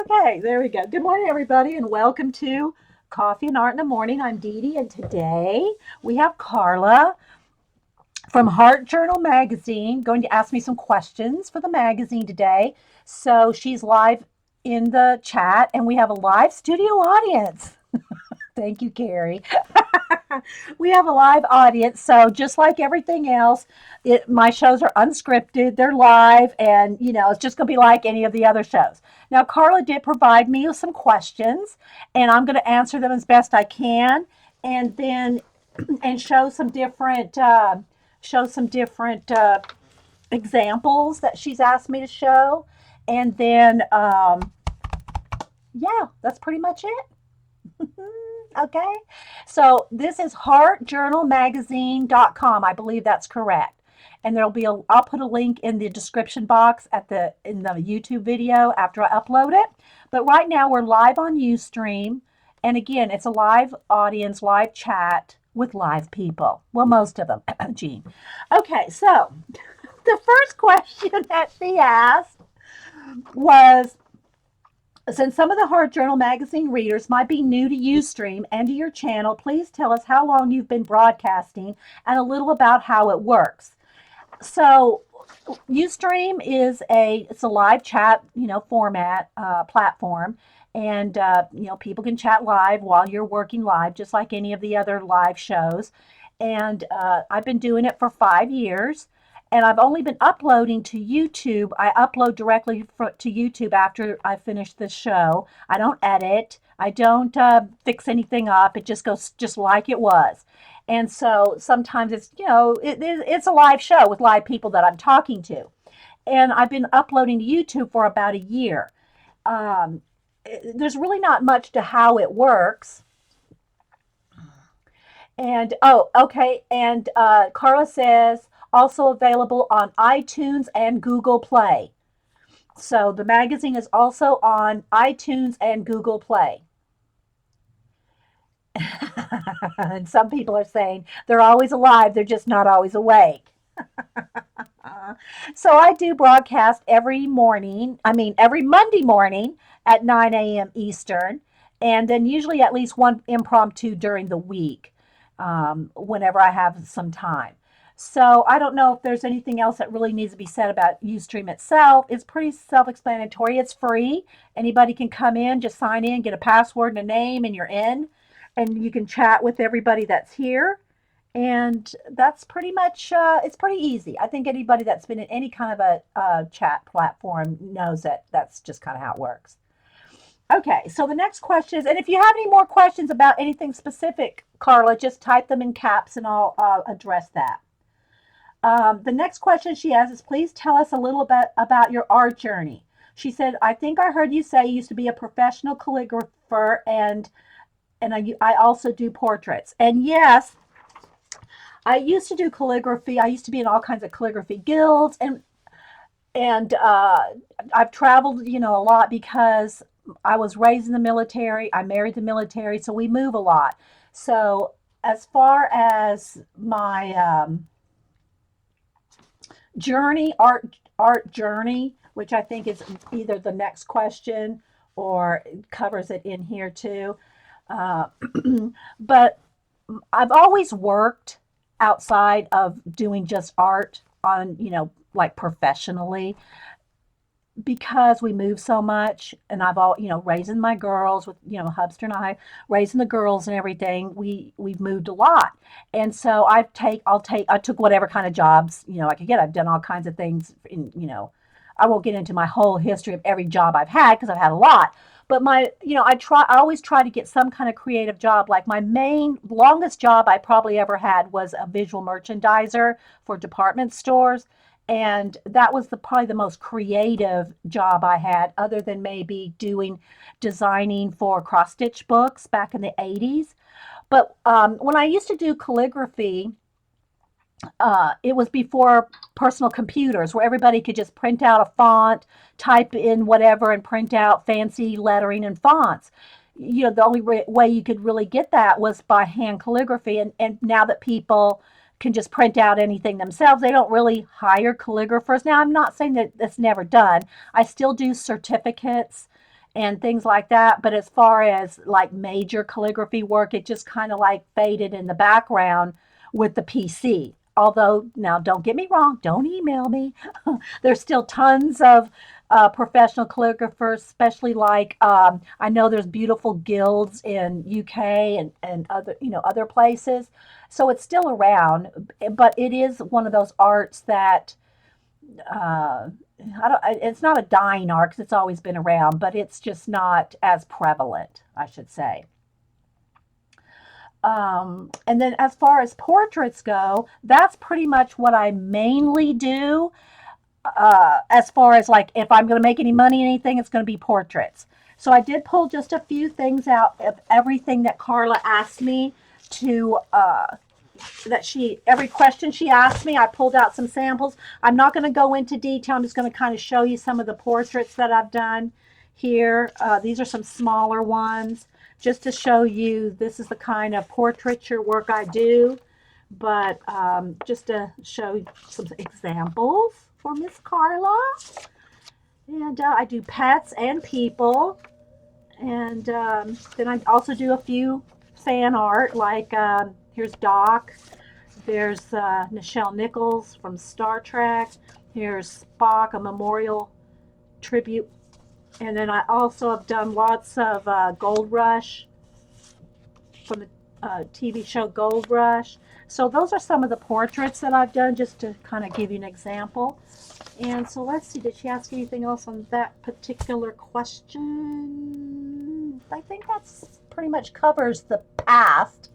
Okay, there we go. Good morning, everybody, and welcome to Coffee and Art in the Morning. I'm Dee Dee, and today we have Carla from Heart Journal Magazine going to ask me some questions for the magazine today. So she's live in the chat, and we have a live studio audience. Thank you, Carrie. We have a live audience, so just like everything else, my shows are unscripted, they're live, and it's just going to be like any of the other shows. Now, Carla did provide me with some questions, and I'm going to answer them as best I can, and then and show some different examples that she's asked me to show, and then yeah, that's pretty much it. Okay. So this is heartjournalmagazine.com. I believe that's correct. And I'll put a link in the description box in the YouTube video after I upload it. But right now we're live on Ustream. And again, it's a live audience, live chat with live people. Well, most of them, Gene. Okay, so the first question that she asked was, since some of the Heart Journal magazine readers might be new to Ustream and to your channel, please tell us how long you've been broadcasting and a little about how it works. So, Ustream is it's a live chat, format platform, and people can chat live while you're working live, just like any of the other live shows. And I've been doing it for 5 years, and I've only been uploading to YouTube. I upload directly to YouTube after I finish the show. I don't edit. I don't fix anything up. It just goes just like it was. And so sometimes it's a live show with live people that I'm talking to. And I've been uploading to YouTube for about a year. Um, there's really not much to how it works. And oh, okay. And Carla says also available on iTunes and Google Play. So the magazine is also on iTunes and Google Play. And some people are saying they're always alive, they're just not always awake. So I do broadcast every morning, every Monday morning at 9 a.m. Eastern, and then usually at least one impromptu during the week, whenever I have some time. So I don't know if there's anything else that really needs to be said about Ustream itself. It's pretty self-explanatory. It's free. Anybody can come in, just sign in, get a password and a name, and you're in. And you can chat with everybody that's here. And that's pretty much, it's pretty easy. I think anybody that's been in any kind of a chat platform knows that that's just kind of how it works. Okay, so the next question is, and if you have any more questions about anything specific, Carla, just type them in caps and I'll address that. The next question she has is, please tell us a little bit about your art journey. She said, I think I heard you say you used to be a professional calligrapher, and I also do portraits. And yes, I used to do calligraphy. I used to be in all kinds of calligraphy guilds, and I've traveled, a lot because I was raised in the military. I married the military, so we move a lot. So as far as my art journey, which I think is either the next question or covers it in here too. Uh, but I've always worked outside of doing just art on, like professionally, because we move so much, and I've all, raising my girls with, Hubster and I raising the girls and everything, we've moved a lot. And so I took whatever kind of jobs, I could get. I've done all kinds of things I won't get into my whole history of every job I've had because I've had a lot. But I always try to get some kind of creative job. Like my main longest job I probably ever had was a visual merchandiser for department stores. And that was probably the most creative job I had, other than maybe doing designing for cross stitch books back in the 80s. But when I used to do calligraphy, it was before personal computers where everybody could just print out a font, type in whatever, and print out fancy lettering and fonts. The only way you could really get that was by hand calligraphy. And now that people can just print out anything themselves, they don't really hire calligraphers. Now, I'm not saying that that's never done. I still do certificates and things like that. But as far as like major calligraphy work, it just kind of like faded in the background with the PC. Although, now don't get me wrong, don't email me. There's still tons of professional calligraphers, especially like I know there's beautiful guilds in UK and other other places. So it's still around, but it is one of those arts that I don't. It's not a dying art because it's always been around, but it's just not as prevalent, I should say. And then as far as portraits go, that's pretty much what I mainly do. As far as like if I'm going to make any money, anything, it's going to be portraits. So I did pull just a few things out of everything that Carla asked me to every question she asked me, I pulled out some samples. I'm not going to go into detail. I'm just going to kind of show you some of the portraits that I've done here. These are some smaller ones just to show you this is the kind of portraiture work I do. But just to show some examples for Miss Carla. And I do pets and people. And then I also do a few fan art, like here's Doc. There's Nichelle Nichols from Star Trek. Here's Spock, a memorial tribute. And then I also have done lots of Gold Rush from the TV show Gold Rush. So those are some of the portraits that I've done, just to kind of give you an example. And so let's see, did she ask anything else on that particular question? I think that's pretty much covers the past.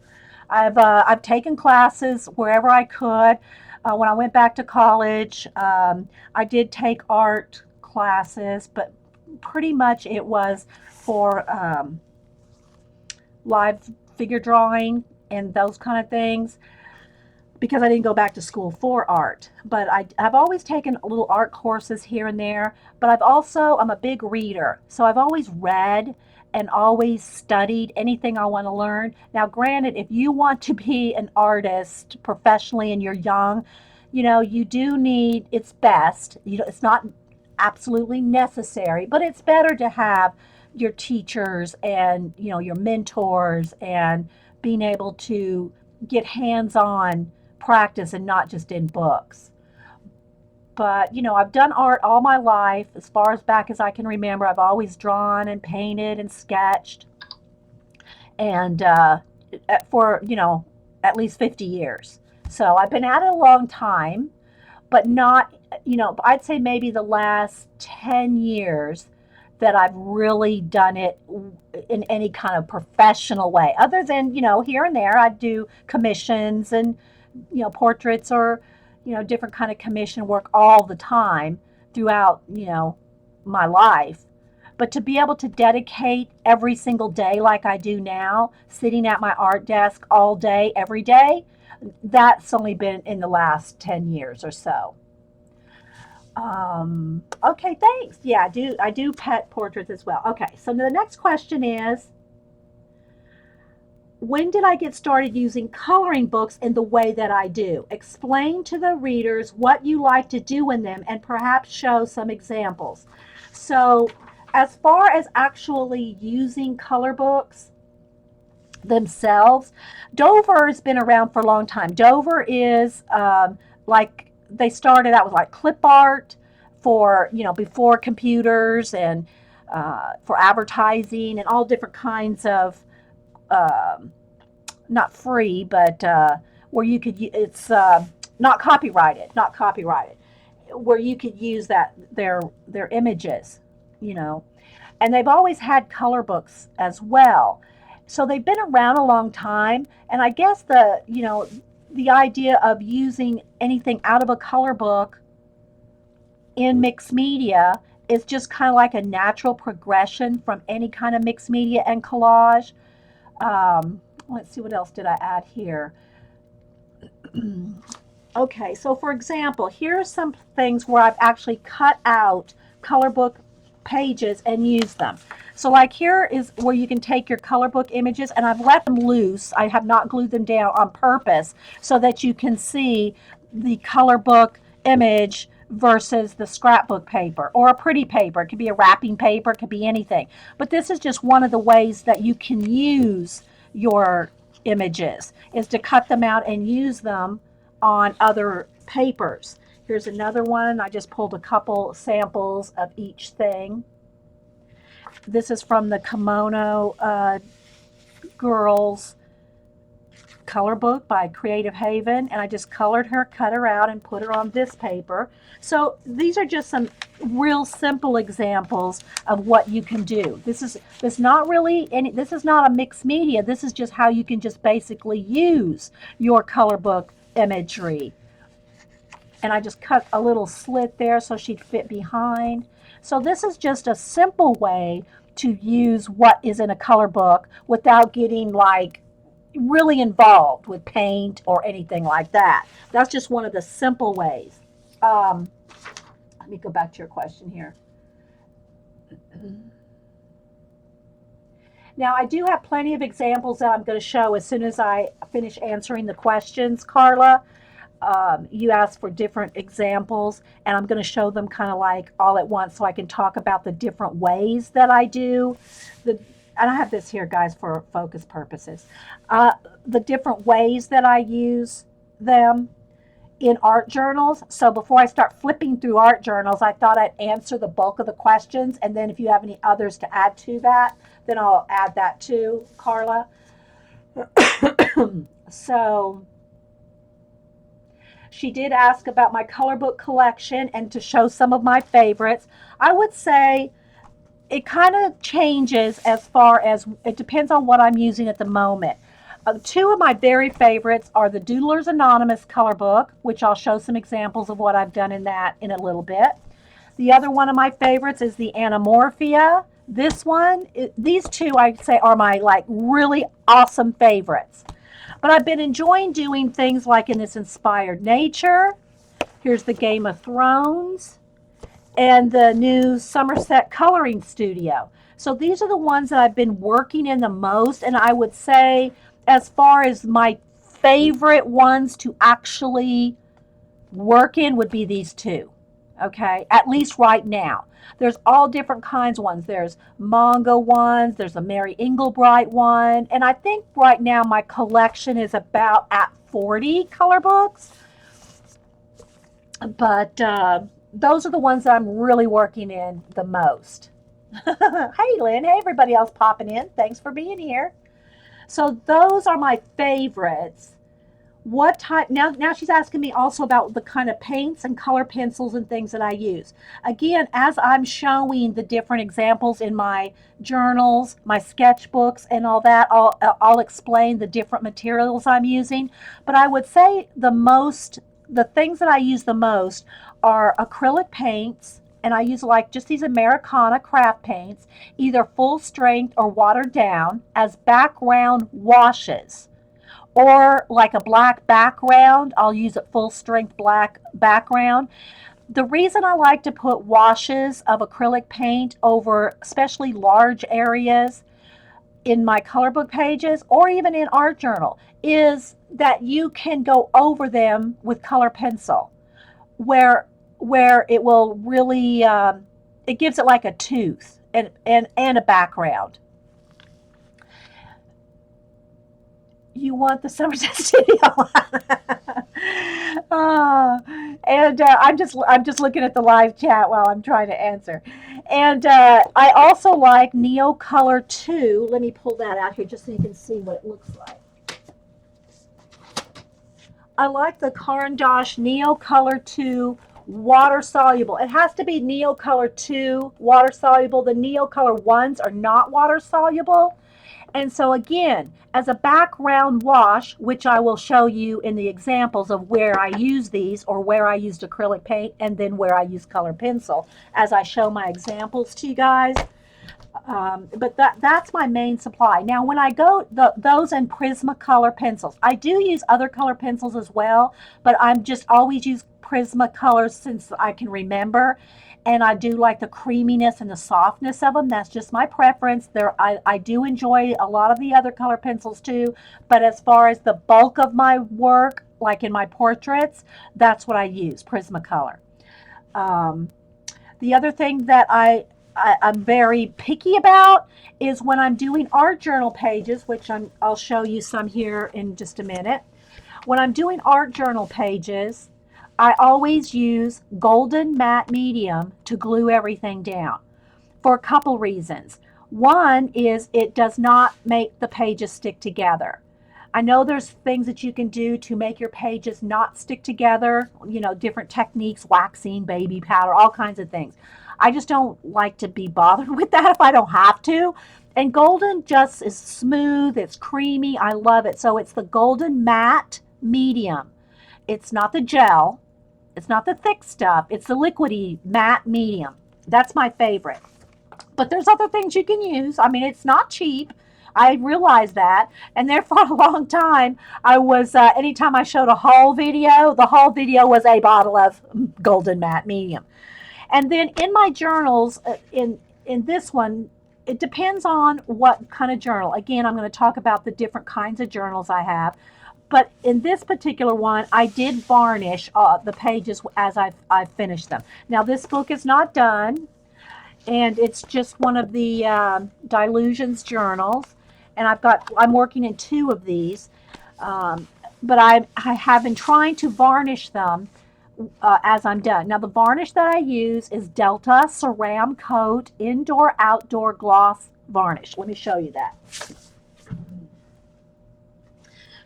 I've taken classes wherever I could. When I went back to college, I did take art classes, but pretty much it was for live figure drawing and those kind of things, because I didn't go back to school for art. But I've always taken little art courses here and there. But I'm a big reader. So I've always read and always studied anything I want to learn. Now, granted, if you want to be an artist professionally and you're young, you do need, it's best, it's not absolutely necessary, but it's better to have your teachers and, your mentors, and being able to get hands-on practice and not just in books. But I've done art all my life, as far as back as I can remember. I've always drawn and painted and sketched, and for at least 50 years. So I've been at it a long time, but not, I'd say maybe the last 10 years that I've really done it in any kind of professional way. Other than, here and there, I do commissions and, portraits, or, different kind of commission work all the time throughout, my life. But to be able to dedicate every single day like I do now, sitting at my art desk all day, every day, that's only been in the last 10 years or so. Okay, thanks. Yeah, I do pet portraits as well. Okay, so the next question is, when did I get started using coloring books in the way that I do? Explain to the readers what you like to do in them and perhaps show some examples. So, as far as actually using color books themselves, Dover has been around for a long time. Dover is like, they started out with like clip art for, before computers, and for advertising and all different kinds of not free, but where you could, it's not copyrighted, where you could use their images, you know. And they've always had color books as well. So they've been around a long time, and I guess the idea of using anything out of a color book in mixed media is just kind of like a natural progression from any kind of mixed media and collage. Let's see, what else did I add here? Okay, so for example, here are some things where I've actually cut out color book pages and used them. So like, here is where you can take your color book images, and I've left them loose. I have not glued them down on purpose so that you can see the color book image versus the scrapbook paper or a pretty paper. It could be a wrapping paper, it could be anything. But this is just one of the ways that you can use your images, is to cut them out and use them on other papers. Here's another one. I just pulled a couple samples of each thing. This is from the Kimono Girls color book by Creative Haven, and I just colored her, cut her out, and put her on this paper. So these are just some real simple examples of what you can do. This is not really any, this is not a mixed media. This is just how you can just basically use your color book imagery. And I just cut a little slit there so she'd fit behind. So this is just a simple way to use what is in a color book without getting like really involved with paint or anything like that. That's just one of the simple ways. Let me go back to your question here. Now, I do have plenty of examples that I'm going to show as soon as I finish answering the questions, Carla. You asked for different examples, and I'm going to show them kind of like all at once so I can talk about the different ways that I do. And I have this here, guys, for focus purposes. The different ways that I use them in art journals. So before I start flipping through art journals, I thought I'd answer the bulk of the questions, and then if you have any others to add to that, then I'll add that too, Carla. So she did ask about my color book collection and to show some of my favorites. I would say it kind of changes as far as it depends on what I'm using at the moment. Two of my very favorites are the Doodler's Anonymous color book, which I'll show some examples of what I've done in that in a little bit. The other one of my favorites is the Anamorphia. This one, these two I'd say are my like really awesome favorites. But I've been enjoying doing things like in this Inspired Nature. Here's the Game of Thrones and the new Somerset Coloring Studio. So these are the ones that I've been working in the most, and I would say as far as my favorite ones to actually work in would be these two. Okay, at least right now. There's all different kinds of ones. There's manga ones, there's a Mary Englebright one, and I think right now my collection is about at 40 color books. But those are the ones that I'm really working in the most. Hey, Lynn. Hey, everybody else popping in. Thanks for being here. So those are my favorites. What type? Now she's asking me also about the kind of paints and color pencils and things that I use. Again, as I'm showing the different examples in my journals, my sketchbooks, and all that, I'll explain the different materials I'm using. But I would say the things that I use the most are acrylic paints, and I use like just these Americana craft paints, either full strength or watered down as background washes. Or like a black background, I'll use a full strength black background. The reason I like to put washes of acrylic paint over especially large areas in my color book pages or even in art journal is that you can go over them with color pencil where it will really it gives it like a tooth and a background. You want the Somerset Studio. And I'm just looking at the live chat while I'm trying to answer. And I also like Neo Color 2. Let me pull that out here just so you can see what it looks like. I like the Caran d'Ache Neo Color 2 water soluble. It has to be Neo Color 2 water soluble. The Neo Color 1s are not water soluble. And so again, as a background wash, which I will show you in the examples of where I use these or where I used acrylic paint and then where I use color pencil as I show my examples to you guys. But that's my main supply. Now, when I go those and Prismacolor pencils, I do use other color pencils as well, but I'm just always use Prismacolor since I can remember. And I do like the creaminess and the softness of them. That's just my preference. I do enjoy a lot of the other color pencils too, but as far as the bulk of my work, like in my portraits, that's what I use, Prismacolor. The other thing that I'm very picky about is when I'm doing art journal pages, which I'll show you some here in just a minute. When I'm doing art journal pages, I always use golden matte medium to glue everything down for a couple reasons. One is it does not make the pages stick together. I know there's things that you can do to make your pages not stick together, different techniques, waxing, baby powder, all kinds of things. I just don't like to be bothered with that if I don't have to. And golden just is smooth, it's creamy, I love it. So it's the golden matte medium. It's not the gel, it's not the thick stuff, it's the liquidy matte medium. That's my favorite. But there's other things you can use. I mean, it's not cheap. I realize that. And there for a long time, I was, anytime I showed a haul video, the haul video was a bottle of golden matte medium. And then in my journals, in this one, it depends on what kind of journal. Again, I'm going to talk about the different kinds of journals I have. But in this particular one, I did varnish the pages as I've finished them. Now, this book is not done, and it's just one of the Dilutions journals. And I'm working in two of these, but I have been trying to varnish them as I'm done. Now, the varnish that I use is Delta Ceram Coat Indoor Outdoor Gloss Varnish. Let me show you that.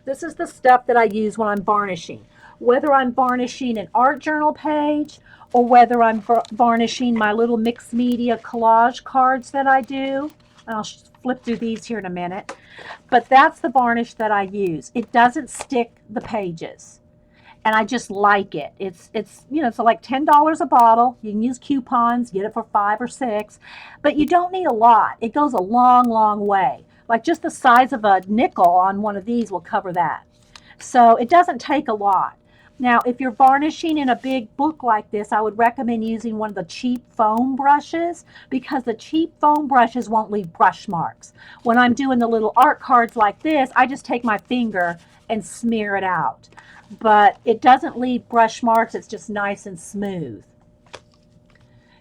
This is the stuff that I use when I'm varnishing. Whether I'm varnishing an art journal page or whether I'm varnishing my little mixed media collage cards that I do. I'll flip through these here in a minute. But that's the varnish that I use. It doesn't stick the pages. And I just like it. It's like $10 a bottle. You can use coupons, get it for 5 or 6, but you don't need a lot. It goes a long, long way. Like just the size of a nickel on one of these will cover that. So it doesn't take a lot. Now, if you're varnishing in a big book like this, I would recommend using one of the cheap foam brushes because the cheap foam brushes won't leave brush marks. When I'm doing the little art cards like this, I just take my finger and smear it out. But it doesn't leave brush marks. It's just nice and smooth.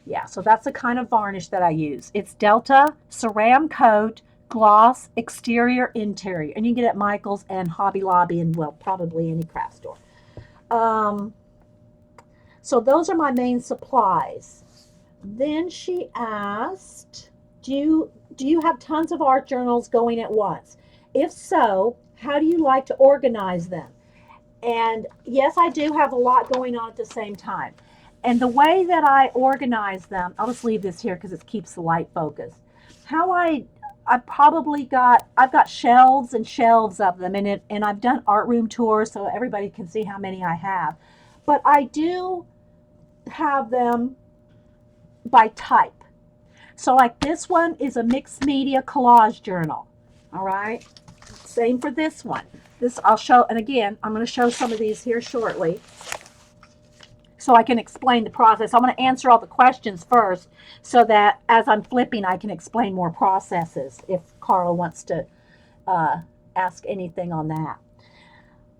Yeah, so that's the kind of varnish that I use. It's Delta Ceram Coat Gloss Exterior Interior. And you can get it at Michael's and Hobby Lobby and, well, probably any craft store. So those are my main supplies. Then she asked, do you have tons of art journals going at once? If so, how do you like to organize them? And yes, I do have a lot going on at the same time. And the way that I organize them, I'll just leave this here because it keeps the light focused. I've got shelves and shelves of them, and I've done art room tours so everybody can see how many I have. But I do have them by type. So like this one is a mixed media collage journal. All right. Same for this one. This I'll show, and again, I'm going to show some of these here shortly so I can explain the process. I'm going to answer all the questions first so that as I'm flipping, I can explain more processes if Carla wants to ask anything on that.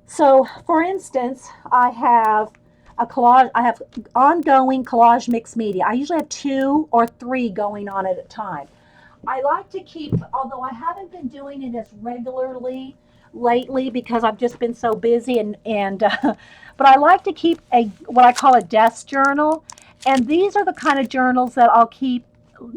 So, for instance, I have ongoing collage mixed media. I usually have 2 or 3 going on at a time. I like to keep, although I haven't been doing it as regularly lately because I've just been so busy, but I like to keep what I call a desk journal, and these are the kind of journals that I'll keep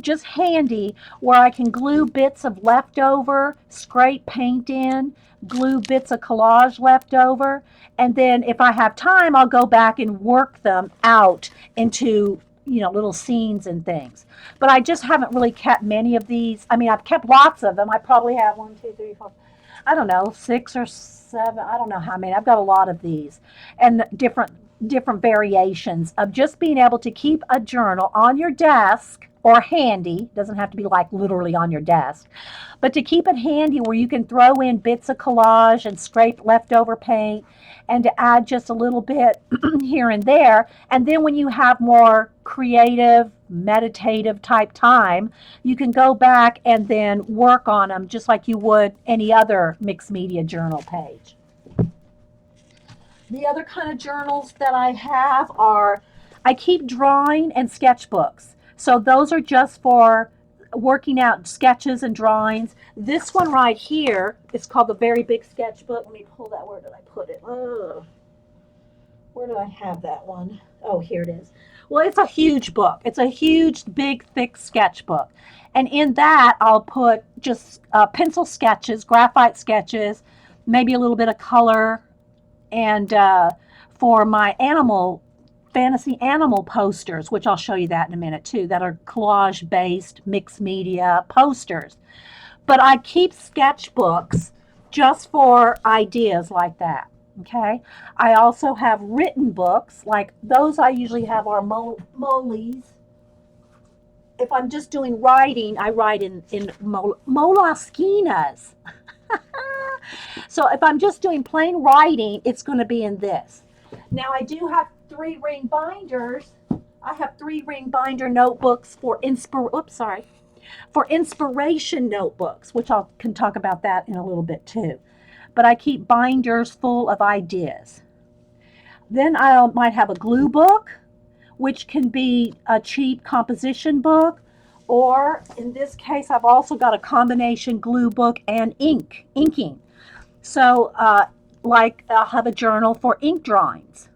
just handy where I can glue bits of leftover, scrape paint in, glue bits of collage left over, and then if I have time, I'll go back and work them out into little scenes and things. But I just haven't really kept many of these. I mean, I've kept lots of them. I probably have 1, 2, 3, 4, I don't know, 6 or 7. I don't know how many. I've got a lot of these and different variations of just being able to keep a journal on your desk or handy. Doesn't have to be like literally on your desk, but to keep it handy where you can throw in bits of collage and scrape leftover paint and to add just a little bit here and there. And then when you have more creative, meditative type time, you can go back and then work on them just like you would any other mixed media journal page. The other kind of journals that I have are I keep drawing and sketchbooks. So those are just for working out sketches and drawings. This one right here is called the Very Big Sketchbook. Let me pull that. Where did I put it? Oh, where did I have that one? Oh, here it is. Well, it's a huge book. It's a huge, big, thick sketchbook. And in that, I'll put just pencil sketches, graphite sketches, maybe a little bit of color, and for my animal fantasy animal posters, which I'll show you that in a minute too, that are collage based mixed media posters. But I keep sketchbooks just for ideas like that. Okay. I also have written books, like those I usually have are moles. If I'm just doing writing, I write in Moleskines. So if I'm just doing plain writing, it's going to be in this. Now I do have 3-ring binders. I have 3-ring binder notebooks for for inspiration notebooks, which I can talk about that in a little bit too. But I keep binders full of ideas. Then I might have a glue book, which can be a cheap composition book, or in this case, I've also got a combination glue book and inking. So, like I'll have a journal for ink drawings.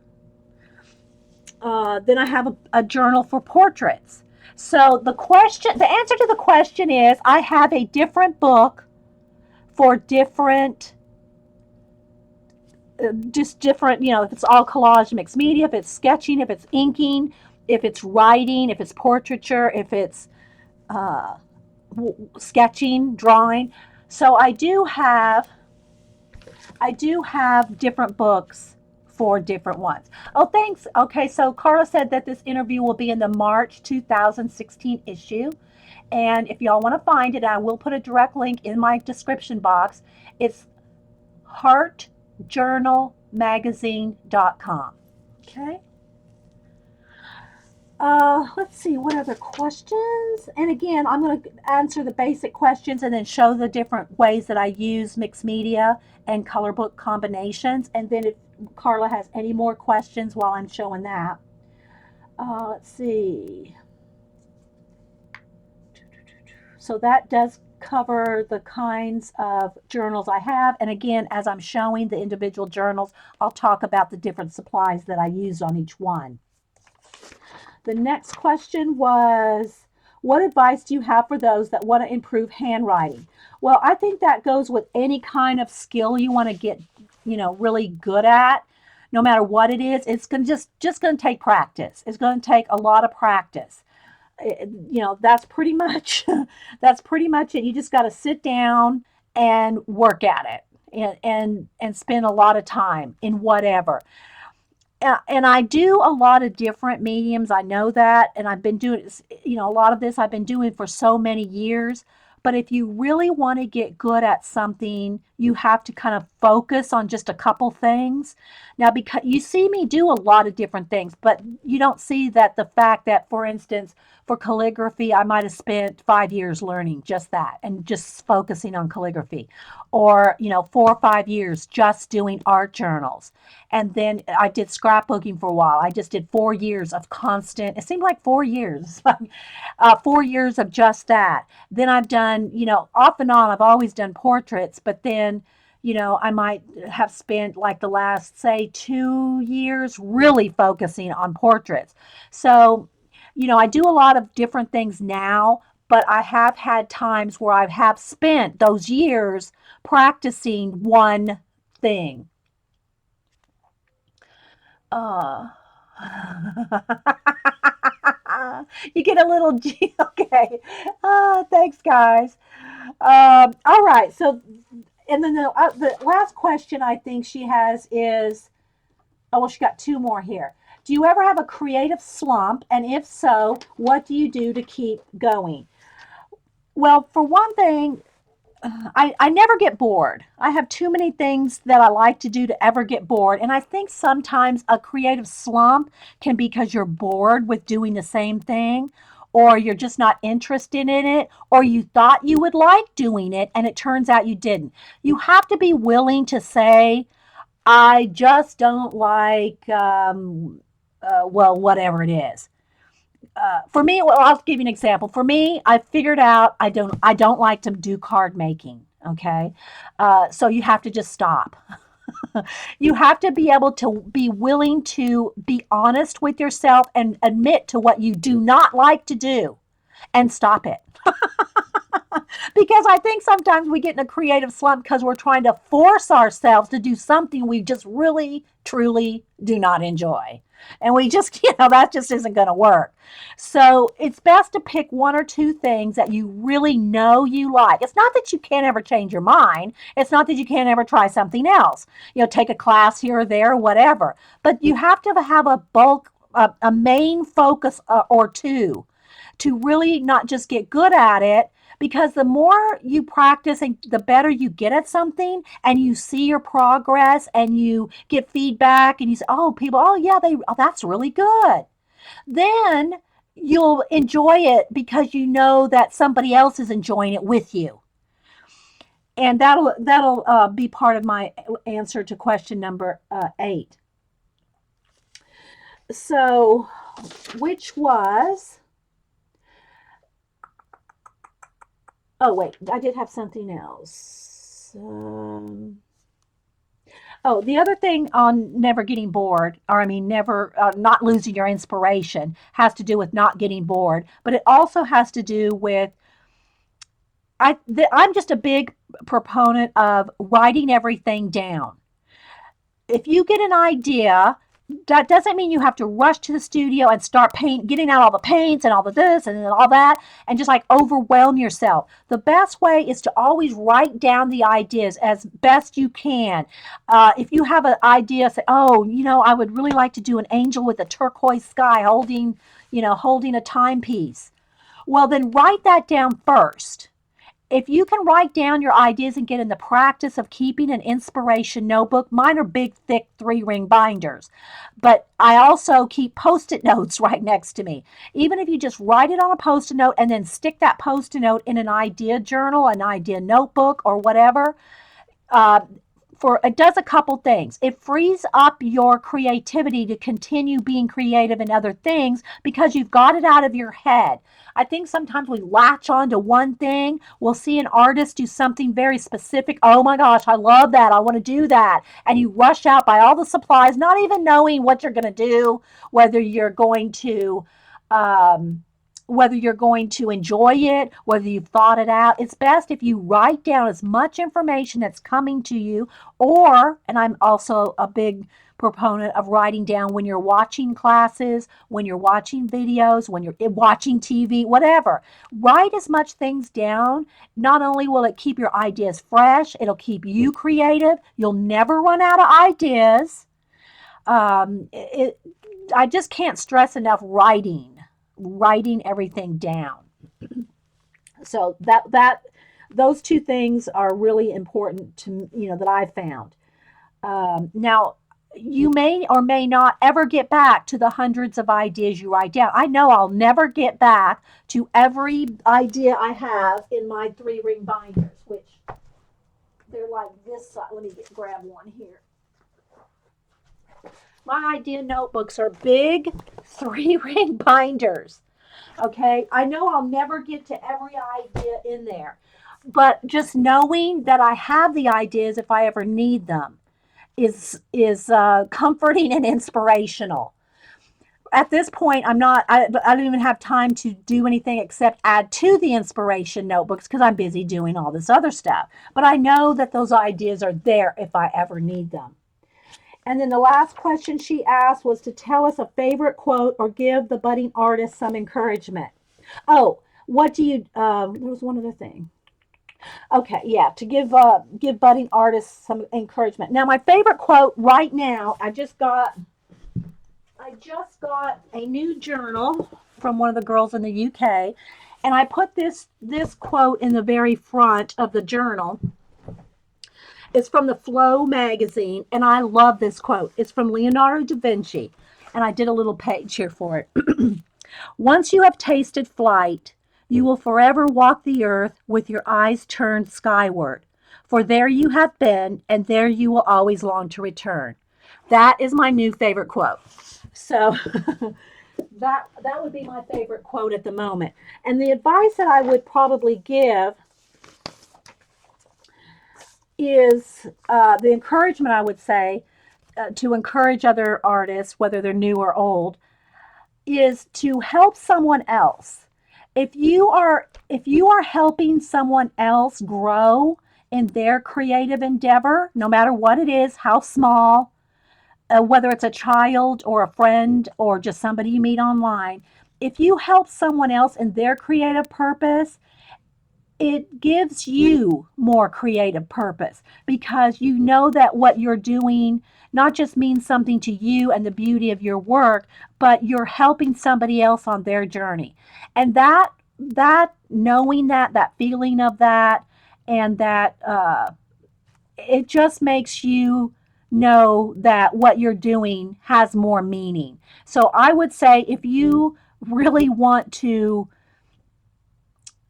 Then I have a journal for portraits. So the answer to the question is, I have a different book for different, just different. If it's all collage, mixed media, if it's sketching, if it's inking, if it's writing, if it's portraiture, if it's uh, sketching, drawing. So I do have different books for different ones. Oh, thanks. Okay, so Carla said that this interview will be in the March 2016 issue. And if y'all want to find it, I will put a direct link in my description box. It's heartjournalmagazine.com. Okay. Let's see, what other questions? And again, I'm going to answer the basic questions and then show the different ways that I use mixed media and color book combinations. And then if Carla has any more questions while I'm showing that. Let's see. So that does cover the kinds of journals I have. And again, as I'm showing the individual journals, I'll talk about the different supplies that I use on each one. The next question was, what advice do you have for those that want to improve handwriting? Well, I think that goes with any kind of skill you want to get, really good at. No matter what it is, it's going to just going to take practice. It's going to take a lot of practice. That's pretty much that's pretty much it. You just got to sit down and work at it, and spend a lot of time in whatever. And I do a lot of different mediums. I know that, and I've been doing, a lot of this I've been doing for so many years. But if you really want to get good at something, you have to kind of focus on just a couple things. Now, because you see me do a lot of different things, but you don't see that the fact that, for instance, for calligraphy, I might have spent 5 years learning just that and just focusing on calligraphy, or 4 or 5 years just doing art journals. And then I did scrapbooking for a while. I just did 4 years of constant, it seemed like 4 years, 4 years of just that. Then I've done, off and on, I've always done portraits, but then, I might have spent like the last, say, 2 years really focusing on portraits. So, I do a lot of different things now, but I have had times where I have spent those years practicing one thing. Uh, you get a little okay. Thanks, guys. All right. So, and then the last question I think she has is, oh, well, she got two more here. Do you ever have a creative slump? And if so, what do you do to keep going? Well, for one thing, I never get bored. I have too many things that I like to do to ever get bored. And I think sometimes a creative slump can be because you're bored with doing the same thing, or you're just not interested in it, or you thought you would like doing it and it turns out you didn't. You have to be willing to say, I just don't like well, whatever it is. For me, well, I'll give you an example. For me, I figured out I don't like to do card making. Okay, so you have to just stop. You have to be able to be willing to be honest with yourself and admit to what you do not like to do and stop it. Because I think sometimes we get in a creative slump because we're trying to force ourselves to do something we just really, truly do not enjoy. And we just, that just isn't going to work. So it's best to pick one or two things that you really know you like. It's not that you can't ever change your mind. It's not that you can't ever try something else. Take a class here or there, whatever. But you have to have a bulk, a main focus or two to really not just get good at it, because the more you practice and the better you get at something and you see your progress and you get feedback and you say, oh, people, oh yeah, that's really good, then you'll enjoy it because you know that somebody else is enjoying it with you. And that'll be part of my answer to question number 8. So which was, oh, wait, I did have something else. Oh, the other thing on never getting bored, or I mean, never not losing your inspiration, has to do with not getting bored, but it also has to do with I'm just a big proponent of writing everything down. If you get an idea, that doesn't mean you have to rush to the studio and start getting out all the paints and all the this and all that, and just like overwhelm yourself. The best way is to always write down the ideas as best you can. If you have an idea, say, oh, I would really like to do an angel with a turquoise sky holding a timepiece. Well, then write that down first. If you can write down your ideas and get in the practice of keeping an inspiration notebook, mine are big, thick 3-ring binders, but I also keep Post-it notes right next to me. Even if you just write it on a Post-it note and then stick that Post-it note in an idea journal, an idea notebook, or whatever, uh, it does a couple things. It frees up your creativity to continue being creative in other things because you've got it out of your head. I think sometimes we latch on to one thing. We'll see an artist do something very specific. Oh my gosh, I love that. I want to do that. And you rush out, buy all the supplies, not even knowing what you're going to do, whether you're going to um, enjoy it, whether you've thought it out. It's best if you write down as much information that's coming to you, and I'm also a big proponent of writing down when you're watching classes, when you're watching videos, when you're watching TV, whatever. Write as much things down. Not only will it keep your ideas fresh, it'll keep you creative. You'll never run out of ideas. I just can't stress enough writing everything down. So those two things are really important to that I've found. Now, you may or may not ever get back to the hundreds of ideas you write down. I know I'll never get back to every idea I have in my 3-ring binders, which they're like this size. Let me grab one here. My idea notebooks are big 3-ring binders. Okay, I know I'll never get to every idea in there, but just knowing that I have the ideas if I ever need them is comforting and inspirational. At this point, I don't even have time to do anything except add to the inspiration notebooks because I'm busy doing all this other stuff. But I know that those ideas are there if I ever need them. And then the last question she asked was to tell us a favorite quote or give the budding artist some encouragement. Oh, what do you? There was one other thing. Okay, yeah, to give budding artists some encouragement. Now, my favorite quote right now, I just got a new journal from one of the girls in the UK, and I put this quote in the very front of the journal. It's from the Flow magazine, and I love this quote. It's from Leonardo da Vinci, and I did a little page here for it. Once you have tasted flight, you will forever walk the earth with your eyes turned skyward. For there you have been, and there you will always long to return. That is my new favorite quote. So that would be my favorite quote at the moment. And the advice that I would probably give is the encouragement I would say to encourage other artists, whether they're new or old, is to help someone else. If you are helping someone else grow in their creative endeavor, no matter what it is, how small, whether it's a child or a friend or just somebody you meet online, if you help someone else in their creative purpose, it gives you more creative purpose because you know that what you're doing not just means something to you and the beauty of your work, but you're helping somebody else on their journey. And that knowing that feeling of that, and that it just makes you know that what you're doing has more meaning. So I would say if you really want to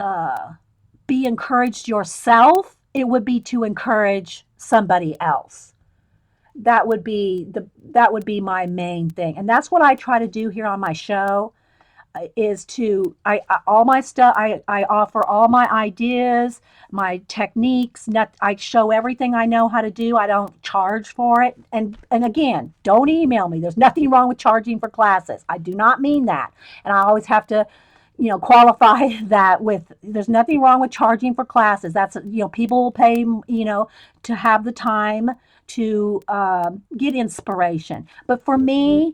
uh, be encouraged yourself, it would be to encourage somebody else. That would be my main thing, and that's what I try to do here on my show. Is to all my stuff, I offer all my ideas, my techniques. Not, I show everything I know how to do. I don't charge for it. And again, don't email me. There's nothing wrong with charging for classes. I do not mean that. And I always have to qualify that with, there's nothing wrong with charging for classes. That's, people will pay, to have the time to get inspiration. But for me,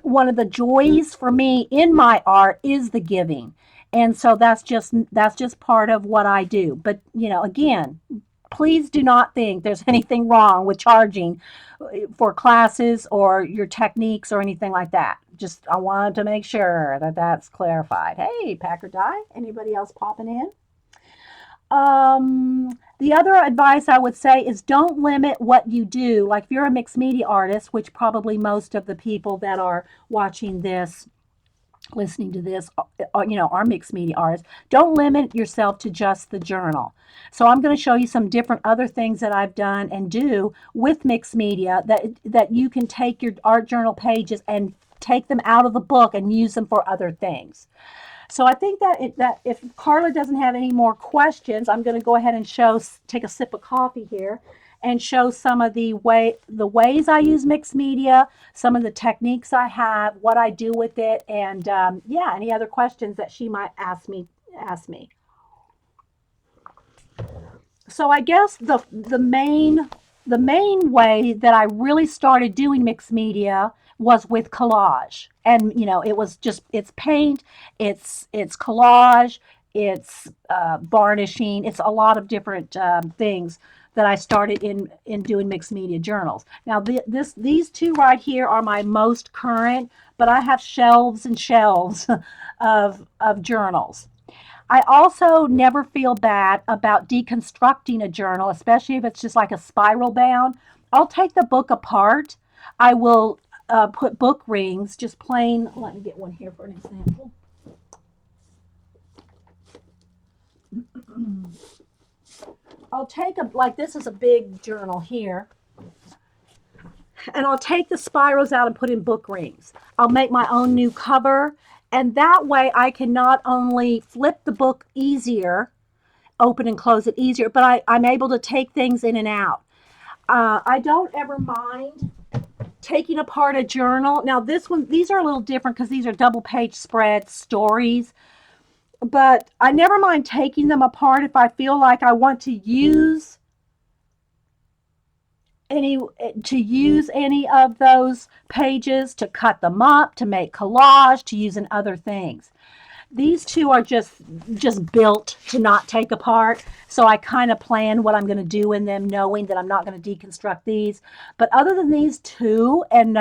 one of the joys for me in my art is the giving. And so that's just part of what I do. But again, please do not think there's anything wrong with charging for classes or your techniques or anything like that. Just I wanted to make sure that that's clarified. Hey, Packer Die, anybody else popping in? The other advice I would say is don't limit what you do. Like if you're a mixed media artist, which probably most of the people that are watching this, listening to this, are mixed media artists. Don't limit yourself to just the journal. So I'm going to show you some different other things that I've done and do with mixed media that you can take your art journal pages and take them out of the book and use them for other things. So I think that if Carla doesn't have any more questions, I'm going to go ahead and take a sip of coffee here and show some of the ways I use mixed media, some of the techniques I have, what I do with it, and yeah, any other questions that she might ask me. So I guess the main way that I really started doing mixed media was with collage. And it's paint, it's collage, it's varnishing, it's a lot of different things that I started in doing mixed media journals. Now these two right here are my most current, but I have shelves and shelves of journals. I also never feel bad about deconstructing a journal, especially if it's just like a spiral bound. I'll take the book apart. I will put book rings, just plain. Let me get one here for an example. I'll take like this is a big journal here, and I'll take the spirals out and put in book rings. I'll make my own new cover, and that way I can not only flip the book easier, open and close it easier, but I'm able to take things in and out. I don't ever mind taking apart a journal. Now these are a little different because these are double page spread stories, but I never mind taking them apart if I feel like I want any any of those pages to cut them up, to make collage, to use in other things. These two are just built to not take apart. So I kind of plan what I'm going to do in them, knowing that I'm not going to deconstruct these. But other than these two, and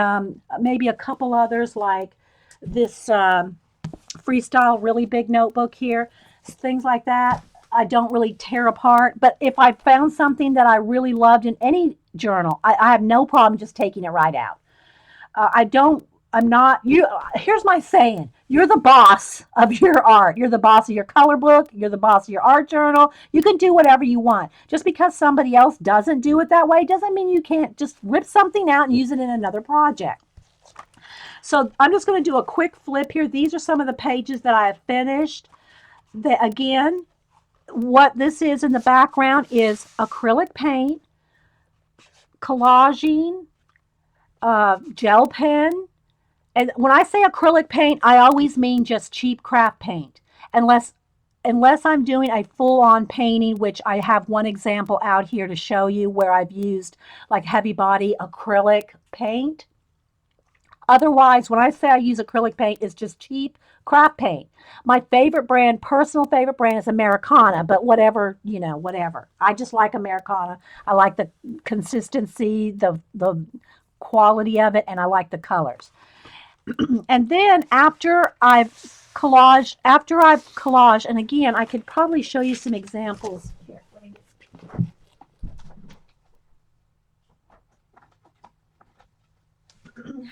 maybe a couple others like this freestyle really big notebook here, things like that, I don't really tear apart. But if I found something that I really loved in any journal, I have no problem just taking it right out. I don't. I'm not you. Here's my saying: you're the boss of your art. You're the boss of your color book. You're the boss of your art journal. You can do whatever you want. Just because somebody else doesn't do it that way doesn't mean you can't just rip something out and use it in another project. So I'm just going to do a quick flip here. These are some of the pages that I have finished. Again, what this is in the background is acrylic paint, collaging, gel pen. And when I say acrylic paint, I always mean just cheap craft paint. Unless I'm doing a full-on painting, which I have one example out here to show you where I've used like heavy body acrylic paint. Otherwise, when I say I use acrylic paint, it's just cheap craft paint. My favorite brand, personal favorite brand, is Americana, but whatever, whatever. I just like Americana. I like the consistency, the quality of it, and I like the colors. And then after I've collaged, and again, I could probably show you some examples here.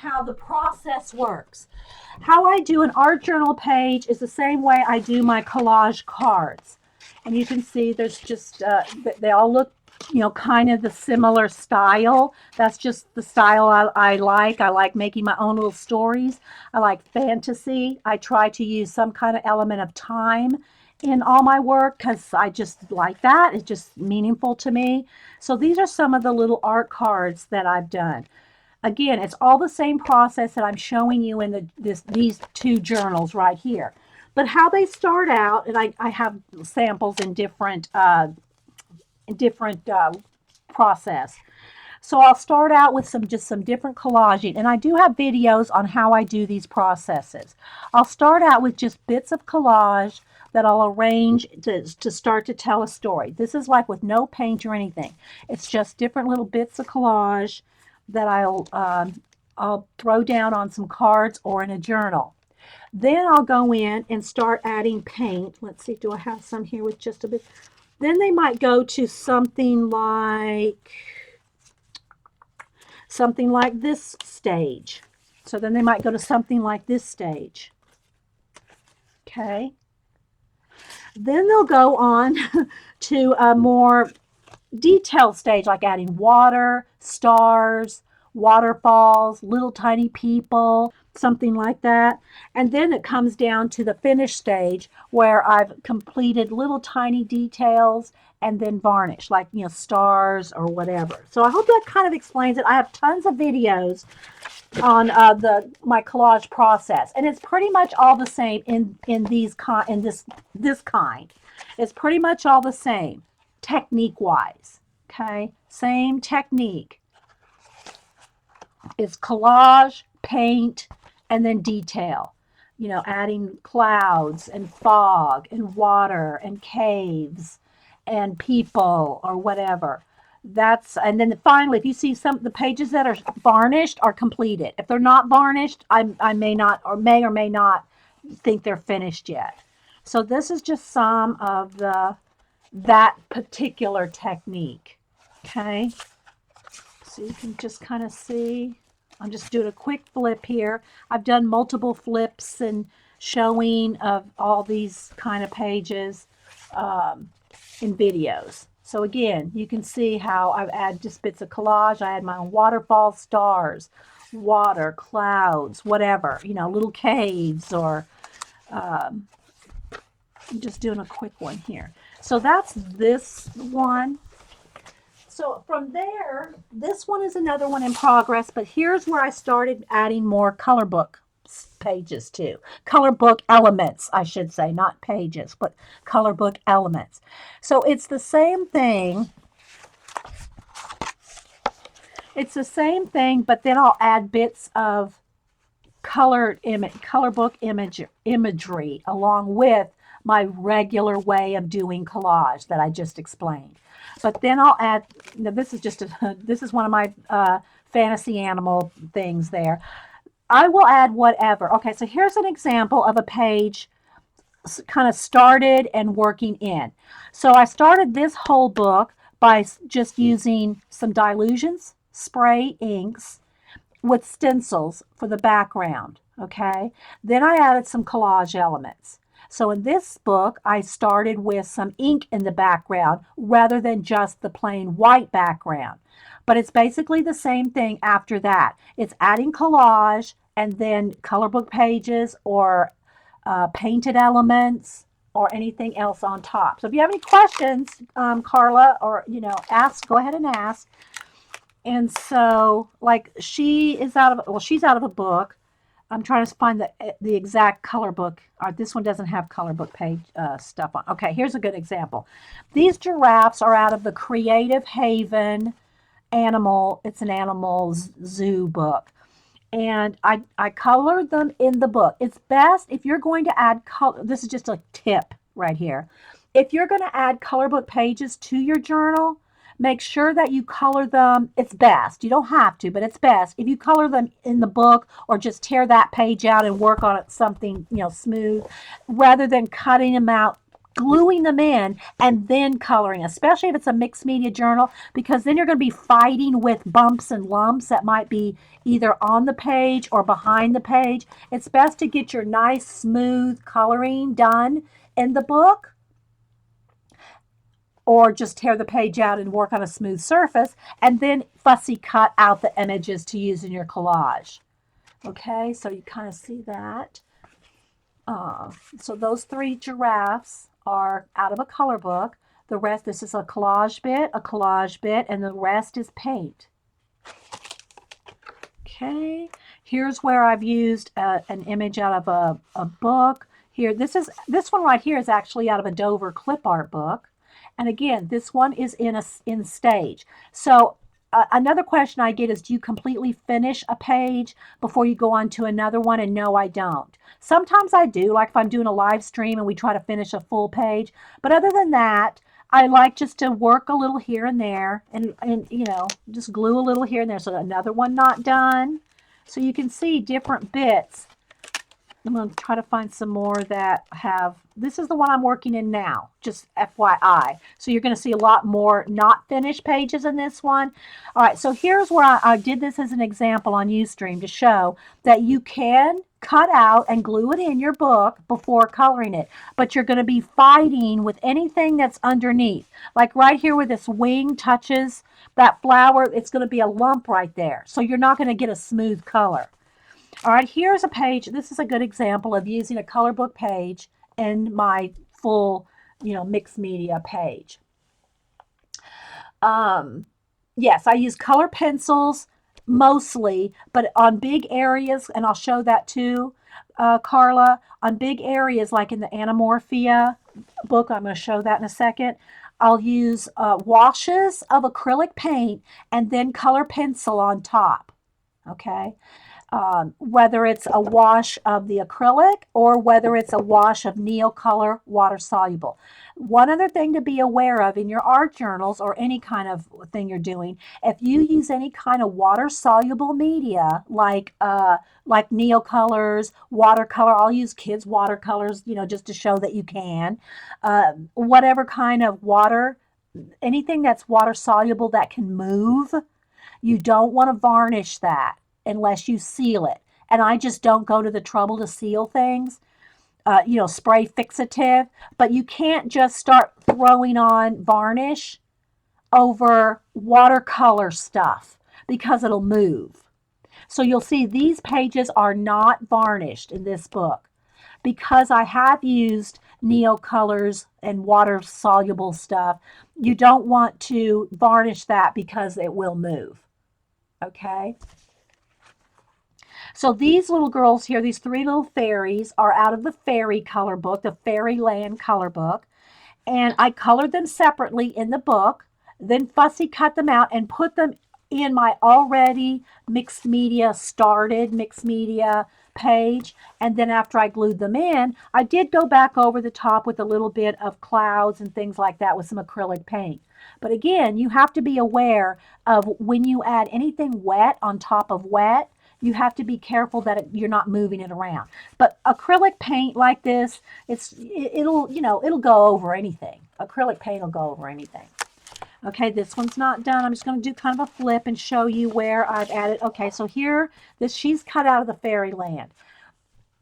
How the process works. How I do an art journal page is the same way I do my collage cards. And you can see there's just, they all look, kind of the similar style. That's just the style I like. I like making my own little stories. I like fantasy. I try to use some kind of element of time in all my work because I just like that. It's just meaningful to me. So these are some of the little art cards that I've done. Again, it's all the same process that I'm showing you in these two journals right here. But how they start out, and I have samples in different process. So I'll start out with some different collaging, and I do have videos on how I do these processes. I'll start out with just bits of collage that I'll arrange to start to tell a story. This is like with no paint or anything. It's just different little bits of collage that I'll throw down on some cards or in a journal. Then I'll go in and start adding paint. Let's see, do I have some here with just a bit? Then they might go to something like this stage. So then they might go to something like this stage. Okay. Then they'll go on to a more detailed stage, like adding water, stars, waterfalls, little tiny people, something like that. And then it comes down to the finished stage where I've completed little tiny details and then varnish, like, stars or whatever. So I hope that kind of explains it. I have tons of videos on my collage process, and it's pretty much all the same in this kind. It's pretty much all the same technique wise. Okay, same technique. It's collage, paint, and then detail. Adding clouds and fog and water and caves and people or whatever. And then finally, if you see the pages that are varnished are completed. If they're not varnished, I may not or may not think they're finished yet. So this is just some of that particular technique. Okay, so you can just kind of see. I'm just doing a quick flip here. I've done multiple flips and showing of all these kind of pages in videos. So again, you can see how I've added just bits of collage. I had my own waterfall, stars, water, clouds, whatever, little caves, or I'm just doing a quick one here. So that's this one. So from there, this one is another one in progress, but here's where I started adding more color book pages too. Color book elements, I should say, not pages, but color book elements. So it's the same thing. It's the same thing, but then I'll add bits of color book imagery along with my regular way of doing collage that I just explained. But then I'll add, this is one of my fantasy animal things there. I will add whatever. Okay, so here's an example of a page kind of started and working in. So I started this whole book by just using some dilutions, spray inks with stencils for the background. Okay, then I added some collage elements. So in this book, I started with some ink in the background rather than just the plain white background. But it's basically the same thing after that. It's adding collage, and then color book pages or painted elements or anything else on top. So if you have any questions, Carla, or ask, go ahead and ask. And so, like, she is out of, well, she's out of a book. I'm trying to find the exact color book. This one doesn't have color book page stuff on. Okay, here's a good example. These giraffes are out of the Creative Haven animal. It's an animal zoo book, and I colored them in the book. It's best if you're going to add color. This is just a tip right here. If you're going to add color book pages to your journal, make sure that you color them. It's best. You don't have to, but it's best if you color them in the book, or just tear that page out and work on it something, smooth, rather than cutting them out, gluing them in, and then coloring, especially if it's a mixed media journal, because then you're going to be fighting with bumps and lumps that might be either on the page or behind the page. It's best to get your nice smooth coloring done in the book, or just tear the page out and work on a smooth surface, and then fussy cut out the images to use in your collage. Okay, so you kind of see that. So those 3 giraffes are out of a color book. The rest, this is a collage bit, and the rest is paint. Okay, here's where I've used an image out of a book. Here, this one right here is actually out of a Dover clip art book. And again, this one is in stage. So another question I get is, do you completely finish a page before you go on to another one? And no, I don't. Sometimes I do, like if I'm doing a live stream and we try to finish a full page. But other than that, I like just to work a little here and there, and just glue a little here and there. So another one not done. So you can see different bits. I'm going to try to find some more that have, this is the one I'm working in now, just FYI. So you're going to see a lot more not finished pages in this one. All right, so here's where I did this as an example on Ustream to show that you can cut out and glue it in your book before coloring it, but you're going to be fighting with anything that's underneath. Like right here where this wing touches that flower, it's going to be a lump right there. So you're not going to get a smooth color. All right, here's a page. This is a good example of using a color book page in my full, mixed media page. Yes, I use color pencils mostly, but on big areas, and I'll show that too, Carla, on big areas like in the Anamorphia book, I'm going to show that in a second, I'll use washes of acrylic paint and then color pencil on top, okay? Whether it's a wash of the acrylic or whether it's a wash of Neocolor water soluble. One other thing to be aware of in your art journals or any kind of thing you're doing, if you use any kind of water soluble media like Neocolors, watercolor, I'll use kids watercolors, just to show that you can. Whatever kind of water, anything that's water soluble that can move, you don't want to varnish that unless you seal it. And I just don't go to the trouble to seal things, spray fixative, but you can't just start throwing on varnish over watercolor stuff because it'll move. So you'll see these pages are not varnished in this book because I have used Neocolors and water soluble stuff. You don't want to varnish that because it will move. Okay? So these little girls here, these 3 little fairies, are out of the fairy color book, the Fairyland color book. And I colored them separately in the book, then fussy cut them out and put them in my already started mixed media page. And then after I glued them in, I did go back over the top with a little bit of clouds and things like that with some acrylic paint. But again, you have to be aware of when you add anything wet on top of wet, you have to be careful that you're not moving it around. But acrylic paint like this, it'll go over anything. Acrylic paint will go over anything. Okay, this one's not done. I'm just going to do kind of a flip and show you where I've added. Okay, so here, she's cut out of the Fairyland.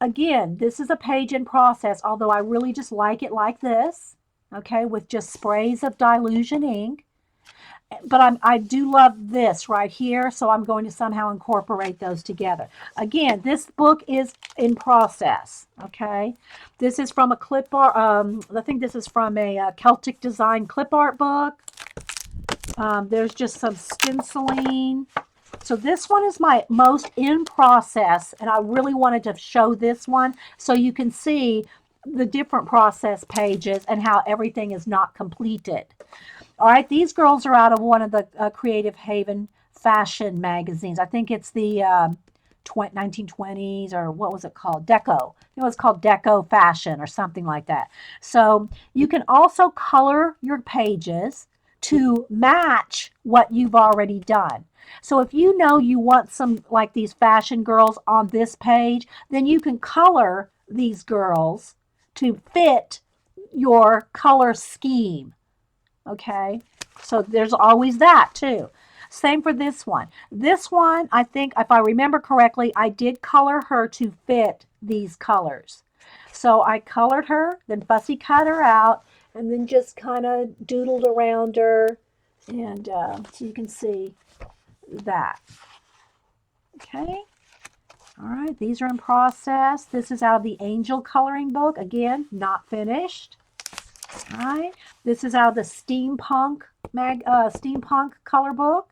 Again, this is a page in process, although I really just like it like this, okay, with just sprays of Dylusion ink. but I do love this right here, so I'm going to somehow incorporate those together. Again, this book is in process, okay? This is from a clip art, I think this is from a Celtic design clip art book. There's just some stenciling. So this one is my most in process, and I really wanted to show this one so you can see the different process pages and how everything is not completed. All right, these girls are out of one of the Creative Haven fashion magazines. I think it's the 1920s, or what was it called? Deco. It was called Deco Fashion or something like that. So you can also color your pages to match what you've already done. So if you know you want some like these fashion girls on this page, then you can color these girls to fit your color scheme. Okay, so there's always that too. Same for this one. This one, I think, if I remember correctly, I did color her to fit these colors. So I colored her, then fussy cut her out, and then just kind of doodled around her. And so you can see that. Okay. All right, these are in process. This is out of the Angel coloring book. Again, not finished. All right, this is out of the steampunk color book.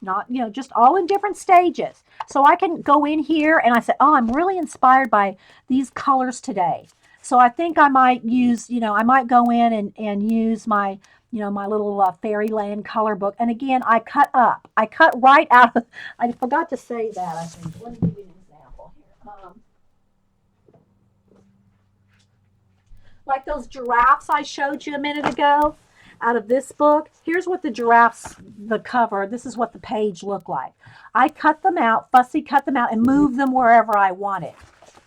Not, just all in different stages. So I can go in here and I say, oh, I'm really inspired by these colors today. So I think I might use, I might go in and use my, my little fairyland color book. And again, I cut up. I cut right out of, I forgot to say that, I think. Let me give you an example here. Like those giraffes I showed you a minute ago out of this book. Here's what the giraffes, the cover, this is what the page looked like. I cut them out, fussy cut them out, and moved them wherever I wanted.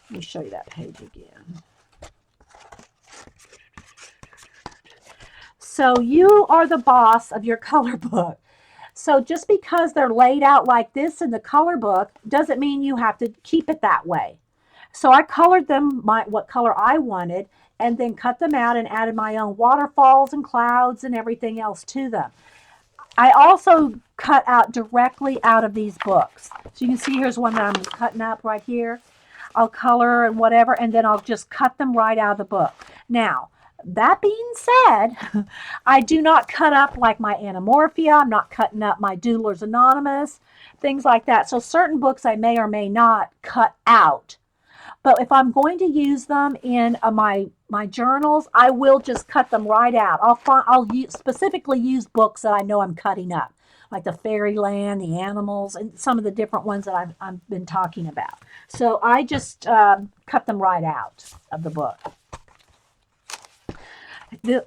Let me show you that page again. So you are the boss of your color book. So just because they're laid out like this in the color book doesn't mean you have to keep it that way. So I colored them what color I wanted, and then cut them out and added my own waterfalls and clouds and everything else to them. I also cut out directly out of these books. So you can see here's one that I'm cutting up right here. I'll color and whatever, and then I'll just cut them right out of the book. Now, that being said, I do not cut up like my Anamorphia. I'm not cutting up my Doodlers Anonymous, things like that. So certain books I may or may not cut out. But if I'm going to use them in my journals, I will just cut them right out. I'll specifically use books that I know I'm cutting up, like the Fairyland, the Animals, and some of the different ones that I've been talking about. So I just cut them right out of the book.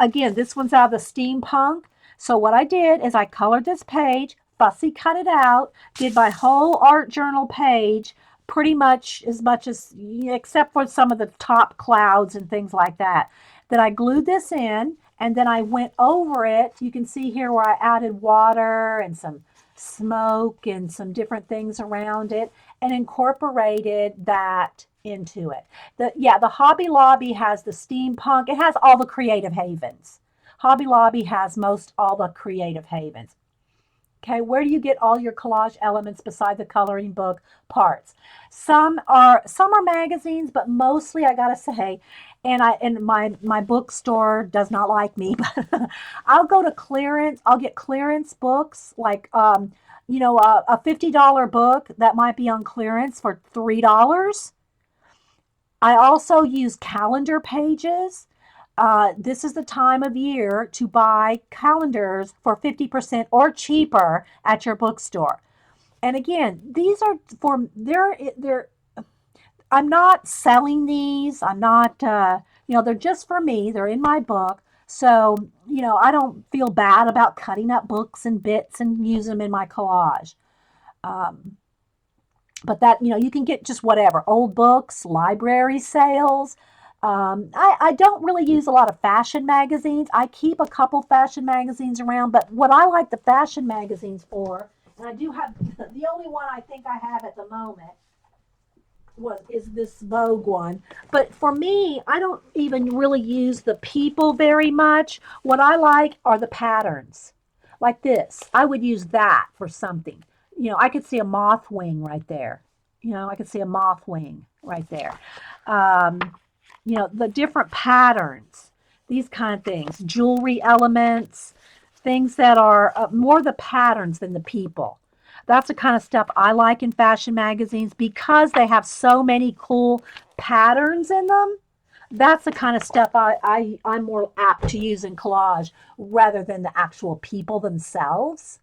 Again, this one's out of the steampunk. So what I did is I colored this page, fussy cut it out, did my whole art journal page pretty much as except for some of the top clouds and things like that. Then I glued this in, and then I went over it. You can see here where I added water and some smoke and some different things around it and incorporated that into it. The Hobby Lobby has the steampunk. It has all the Creative Havens. Hobby Lobby has most all the Creative Havens. Okay, where do you get all your collage elements beside the coloring book parts? Some are magazines, but mostly I gotta say, and my bookstore does not like me, but I'll go to clearance. I'll get clearance books like a $50 book that might be on clearance for $3. I also use calendar pages. This is the time of year to buy calendars for 50% or cheaper at your bookstore. And again, these are they're I'm not selling these. I'm not they're just for me. They're in my book. So, I don't feel bad about cutting up books and bits and use them in my collage. But that, you can get just whatever, old books, library sales. I don't really use a lot of fashion magazines. I keep a couple fashion magazines around, but what I like the fashion magazines for, and I do have, the only one I think I have at the moment is this Vogue one. But for me, I don't even really use the people very much. What I like are the patterns. Like this. I would use that for something. I could see a moth wing right there. I could see a moth wing right there. Um, the different patterns, these kind of things, jewelry elements, things that are more the patterns than the people. That's the kind of stuff I like in fashion magazines because they have so many cool patterns in them. That's the kind of stuff I'm more apt to use in collage rather than the actual people themselves.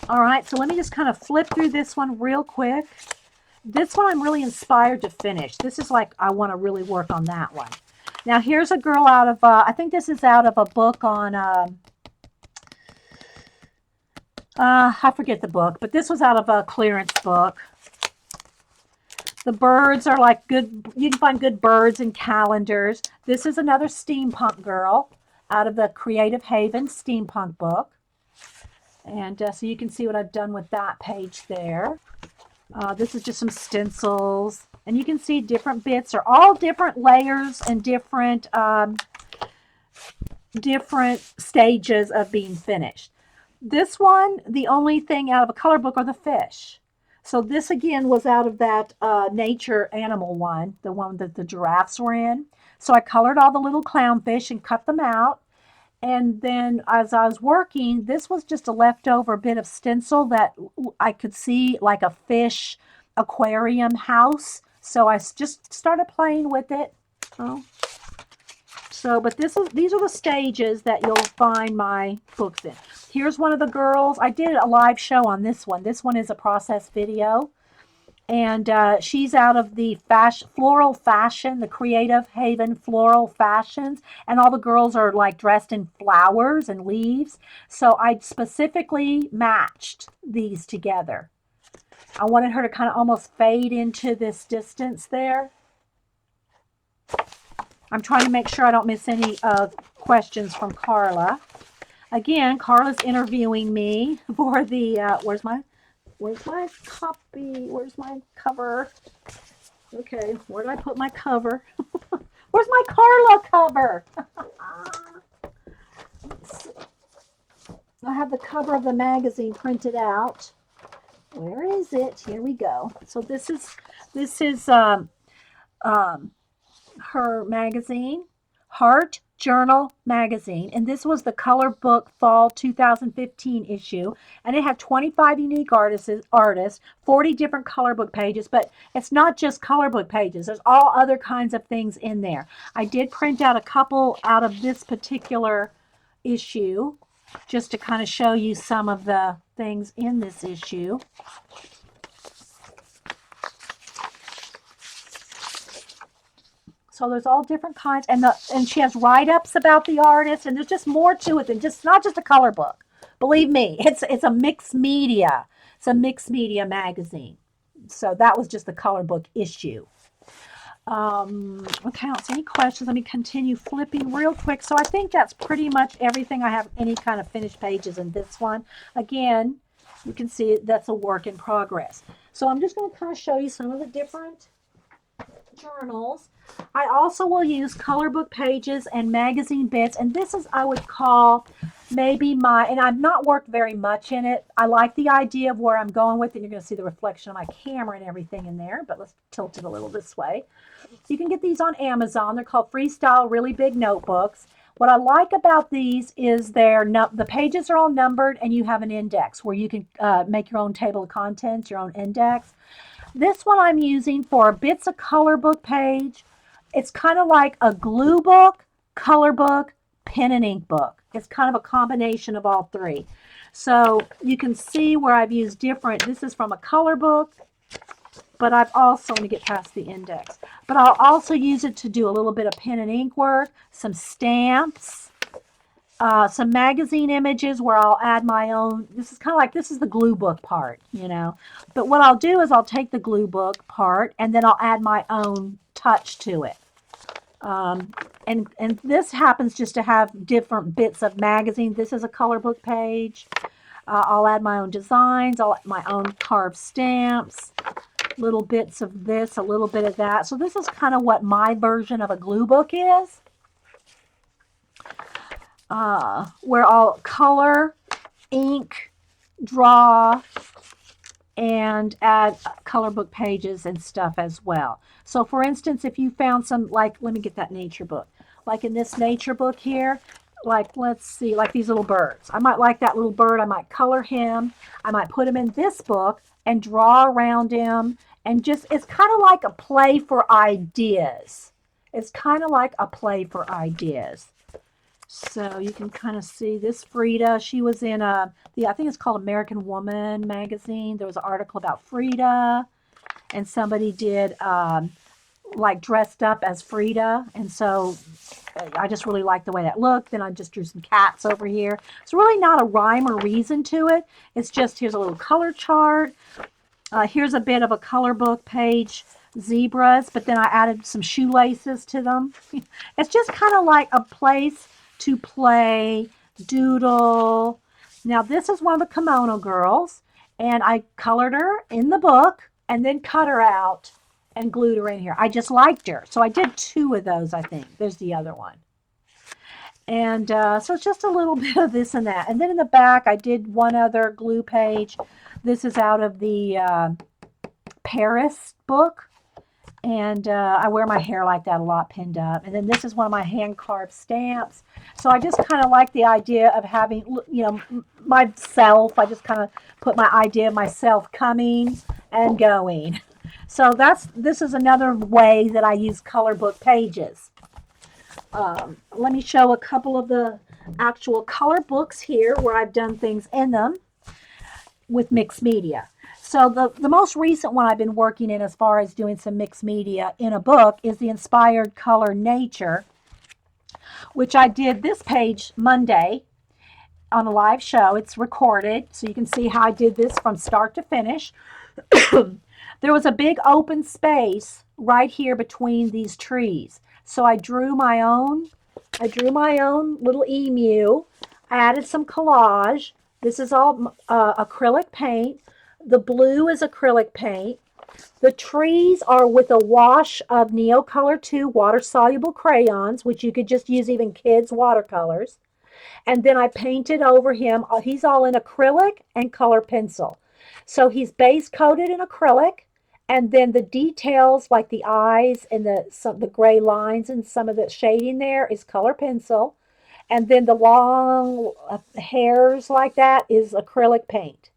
All right, so let me just kind of flip through this one real quick. This one I'm really inspired to finish. This is like I want to really work on that one. Now here's a girl out of, I think this is out of a book on, I forget the book, but this was out of a clearance book. The birds are like good, you can find good birds in calendars. This is another steampunk girl out of the Creative Haven steampunk book. And so you can see what I've done with that page there. This is just some stencils. And you can see different bits are all different layers and different stages of being finished. This one, the only thing out of a color book are the fish. So this again was out of that nature animal one, the one that the giraffes were in. So I colored all the little clownfish and cut them out. And then as I was working, this was just a leftover bit of stencil that I could see like a fish aquarium house. So I just started playing with it. Oh. So, but these are the stages that you'll find my books in. Here's one of the girls. I did a live show on this one. This one is a process video. And she's out of the floral fashion, the Creative Haven floral fashions. And all the girls are like dressed in flowers and leaves. So I specifically matched these together. I wanted her to kind of almost fade into this distance there. I'm trying to make sure I don't miss any questions from Carla. Again, Carla's interviewing me for the, where's my copy? Where's my cover? Okay, where did I put my cover? Where's my Carla cover? I have the cover of the magazine printed out. Where is it? Here we go. So this is her magazine, Heart Journal magazine, and this was the Color Book Fall 2015 issue, and it had 25 unique artists, 40 different color book pages, but it's not just color book pages. There's all other kinds of things in there. I did print out a couple out of this particular issue just to kind of show you some of the things in this issue. So there's all different kinds, and she has write-ups about the artist, and there's just more to it than just not just a color book. Believe me, it's a mixed media. It's a mixed media magazine. So that was just the color book issue. Okay, I don't see any questions. Let me continue flipping real quick. So I think that's pretty much everything. I have any kind of finished pages in this one. Again, you can see that's a work in progress. So I'm just going to kind of show you some of the different journals. I also will use color book pages and magazine bits, and this is, I would call maybe and I've not worked very much in it. I like the idea of where I'm going with it. You're going to see the reflection of my camera and everything in there, but let's tilt it a little this way. You can get these on Amazon. They're called Freestyle Really Big Notebooks. What I like about these is the pages are all numbered, and you have an index where you can make your own table of contents, your own index. This one I'm using for bits of color book page. It's kind of like a glue book, color book, pen and ink book. It's kind of a combination of all three. So you can see where I've used different. This is from a color book, but I've also, let me get past the index, but I'll also use it to do a little bit of pen and ink work, some stamps, some magazine images where I'll add my own. This is kind of like, this is the glue book part, But what I'll do is I'll take the glue book part and then I'll add my own touch to it. And this happens just to have different bits of magazine. This is a color book page. I'll add my own designs. I'll add my own carved stamps. little bits of this, a little bit of that. So this is kind of what my version of a glue book is, where I'll color, ink, draw, and add color book pages and stuff as well. So for instance, if you found some, like, let me get that nature book. Like in this nature book here, like, let's see, like these little birds. I might like that little bird. I might color him. I might put him in this book and draw around him. And just, it's kind of like a play for ideas. It's kind of like a play for ideas. So you can kind of see this Frida. She was in I think it's called American Woman magazine. There was an article about Frida, and somebody did like dressed up as Frida, and so I just really liked the way that looked. Then I just drew some cats over here. It's really not a rhyme or reason to it. It's just, here's a little color chart. Here's a bit of a color book page, zebras, but then I added some shoelaces to them. It's just kind of like a place to play, doodle. Now this is one of the kimono girls, and I colored her in the book and then cut her out and glued her in here. I just liked her, so I did 2 of those, I think. There's the other one. And so it's just a little bit of this and that. And then in the back, I did one other glue page. This is out of the Paris book. And I wear my hair like that a lot, pinned up. And then this is one of my hand-carved stamps. So I just kind of like the idea of having, you know, myself. I just kind of put my idea of myself coming and going. So this is another way that I use color book pages. Let me show a couple of the actual color books here where I've done things in them with mixed media. So the most recent one I've been working in as far as doing some mixed media in a book is the Inspired Color Nature, which I did this page Monday on a live show. It's recorded, so you can see how I did this from start to finish. There was a big open space right here between these trees. So I drew my own little emu. I added some collage. This is all acrylic paint. The blue is acrylic paint. The trees are with a wash of Neocolor 2 water-soluble crayons, which you could just use even kids' watercolors. And then I painted over him. He's all in acrylic and color pencil. So he's base coated in acrylic, and then the details like the eyes and the gray lines and some of the shading there is color pencil. And then the long hairs like that is acrylic paint.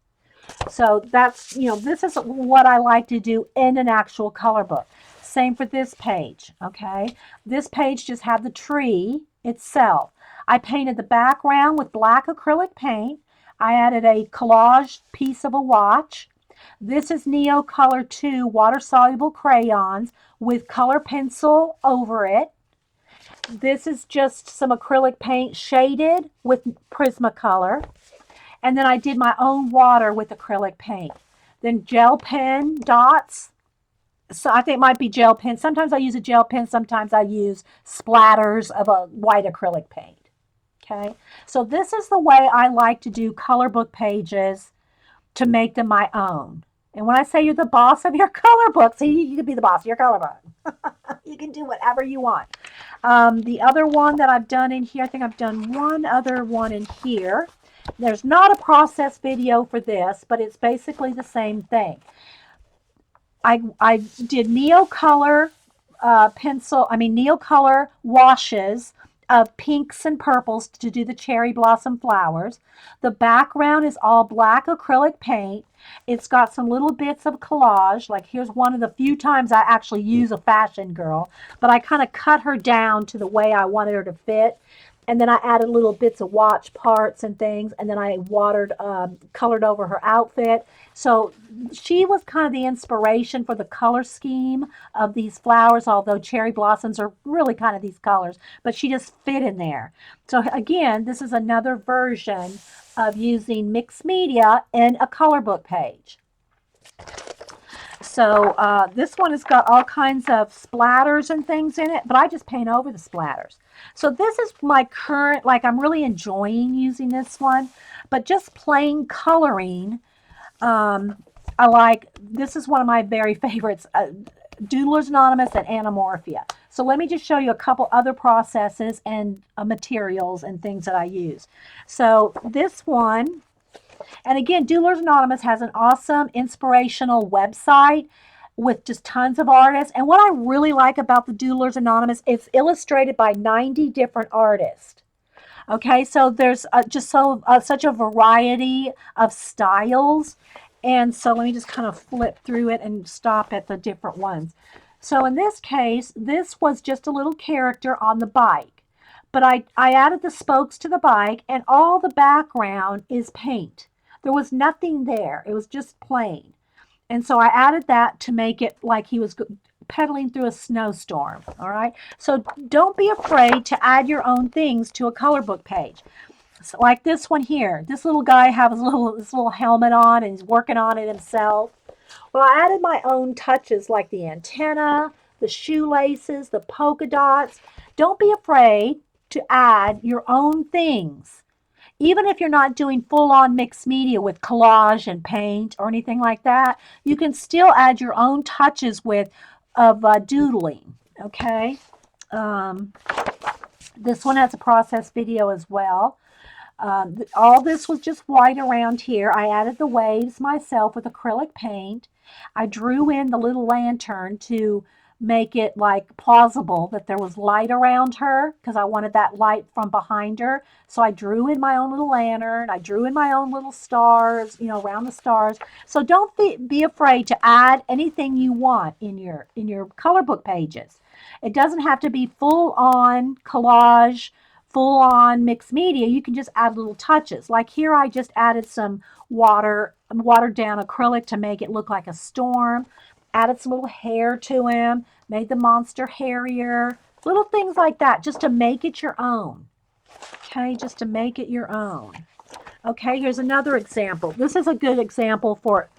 So that's, you know, this is what I like to do in an actual color book. Same for this page, okay? This page just had the tree itself. I painted the background with black acrylic paint. I added a collage piece of a watch. This is Neocolor 2 water-soluble crayons with color pencil over it. This is just some acrylic paint shaded with Prismacolor. And then I did my own water with acrylic paint. Then gel pen dots. So I think it might be gel pen. Sometimes I use a gel pen. Sometimes I use splatters of a white acrylic paint. Okay. So this is the way I like to do color book pages to make them my own. And when I say you're the boss of your color book, see, you can be the boss of your color book. You can do whatever you want. The other one that I've done in here, I think I've done one other one in here. There's not a process video for this, but it's basically the same thing. I did Neocolor Neocolor washes of pinks and purples to do the cherry blossom flowers. The background is all black acrylic paint. It's got some little bits of collage. Like here's one of the few times I actually use a fashion girl, but I kind of cut her down to the way I wanted her to fit. And then I added little bits of watch parts and things, and then I colored over her outfit. So she was kind of the inspiration for the color scheme of these flowers, although cherry blossoms are really kind of these colors, but she just fit in there. So again, this is another version of using mixed media in a color book page. So this one has got all kinds of splatters and things in it, but I just paint over the splatters. So this is my current, like I'm really enjoying using this one, but just plain coloring. I like, this is one of my very favorites, Doodlers Anonymous and Anamorphia. So let me just show you a couple other processes and materials and things that I use. So this one, and again, Doodlers Anonymous has an awesome inspirational website with just tons of artists. And what I really like about the Doodlers Anonymous, it's illustrated by 90 different artists. Okay, so there's just such a variety of styles. And so let me just kind of flip through it and stop at the different ones. So in this case, this was just a little character on the bike. But I added the spokes to the bike, and all the background is paint. There was nothing there. It was just plain. And so I added that to make it like he was pedaling through a snowstorm. All right. So don't be afraid to add your own things to a color book page. So like this one here, this little guy has this little helmet on and he's working on it himself. Well, I added my own touches like the antenna, the shoelaces, the polka dots. Don't be afraid to add your own things. Even if you're not doing full-on mixed media with collage and paint or anything like that, you can still add your own touches of doodling. Okay. Um, this one has a process video as well. All this was just white around here. I added the waves myself with acrylic paint. I drew in the little lantern to make it like plausible that there was light around her because I wanted that light from behind her. So I drew in my own little lantern. I drew in my own little stars, around the stars. So don't be afraid to add anything you want in your color book pages. It doesn't have to be full on collage, full on mixed media. You can just add little touches. Like here I just added some watered down acrylic to make it look like a storm. Added some little hair to him, made the monster hairier, little things like that, just to make it your own. Okay, just to make it your own. Okay, here's another example. This is a good example for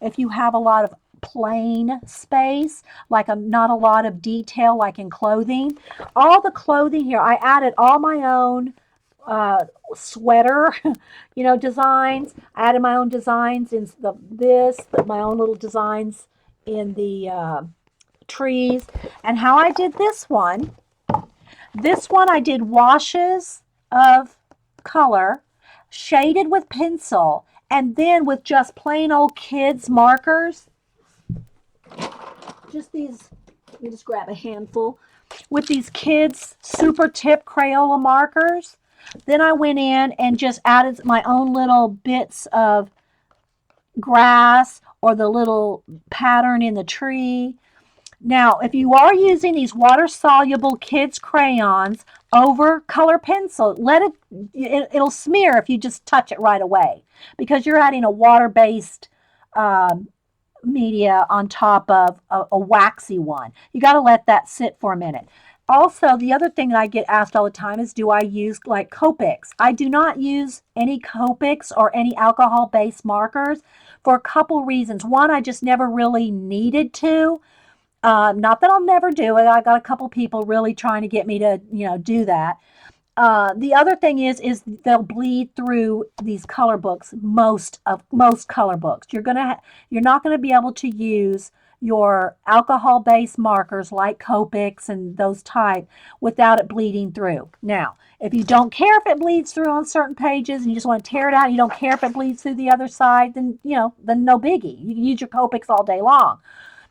if you have a lot of plain space, like not a lot of detail, like in clothing. All the clothing here, I added all my own sweater, designs. I added my own designs in my own little designs in the trees. And how I did this one I did washes of color, shaded with pencil, and then with just plain old kids markers, just these, let me just grab a handful, with these kids super tip Crayola markers. Then I went in and just added my own little bits of grass or the little pattern in the tree. Now, if you are using these water-soluble kids crayons over color pencil, it'll smear if you just touch it right away because you're adding a water-based media on top of a waxy one. You got to let that sit for a minute. Also, the other thing that I get asked all the time is, do I use like Copics? I do not use any Copics or any alcohol-based markers for a couple reasons. One, I just never really needed to. Not that I'll never do it. I got a couple people really trying to get me to, do that. The other thing is they'll bleed through these color books. Most color books, you're not gonna be able to use your alcohol-based markers like Copics and those type without it bleeding through. Now, if you don't care if it bleeds through on certain pages and you just want to tear it out, and you don't care if it bleeds through the other side, then then no biggie. You can use your Copics all day long.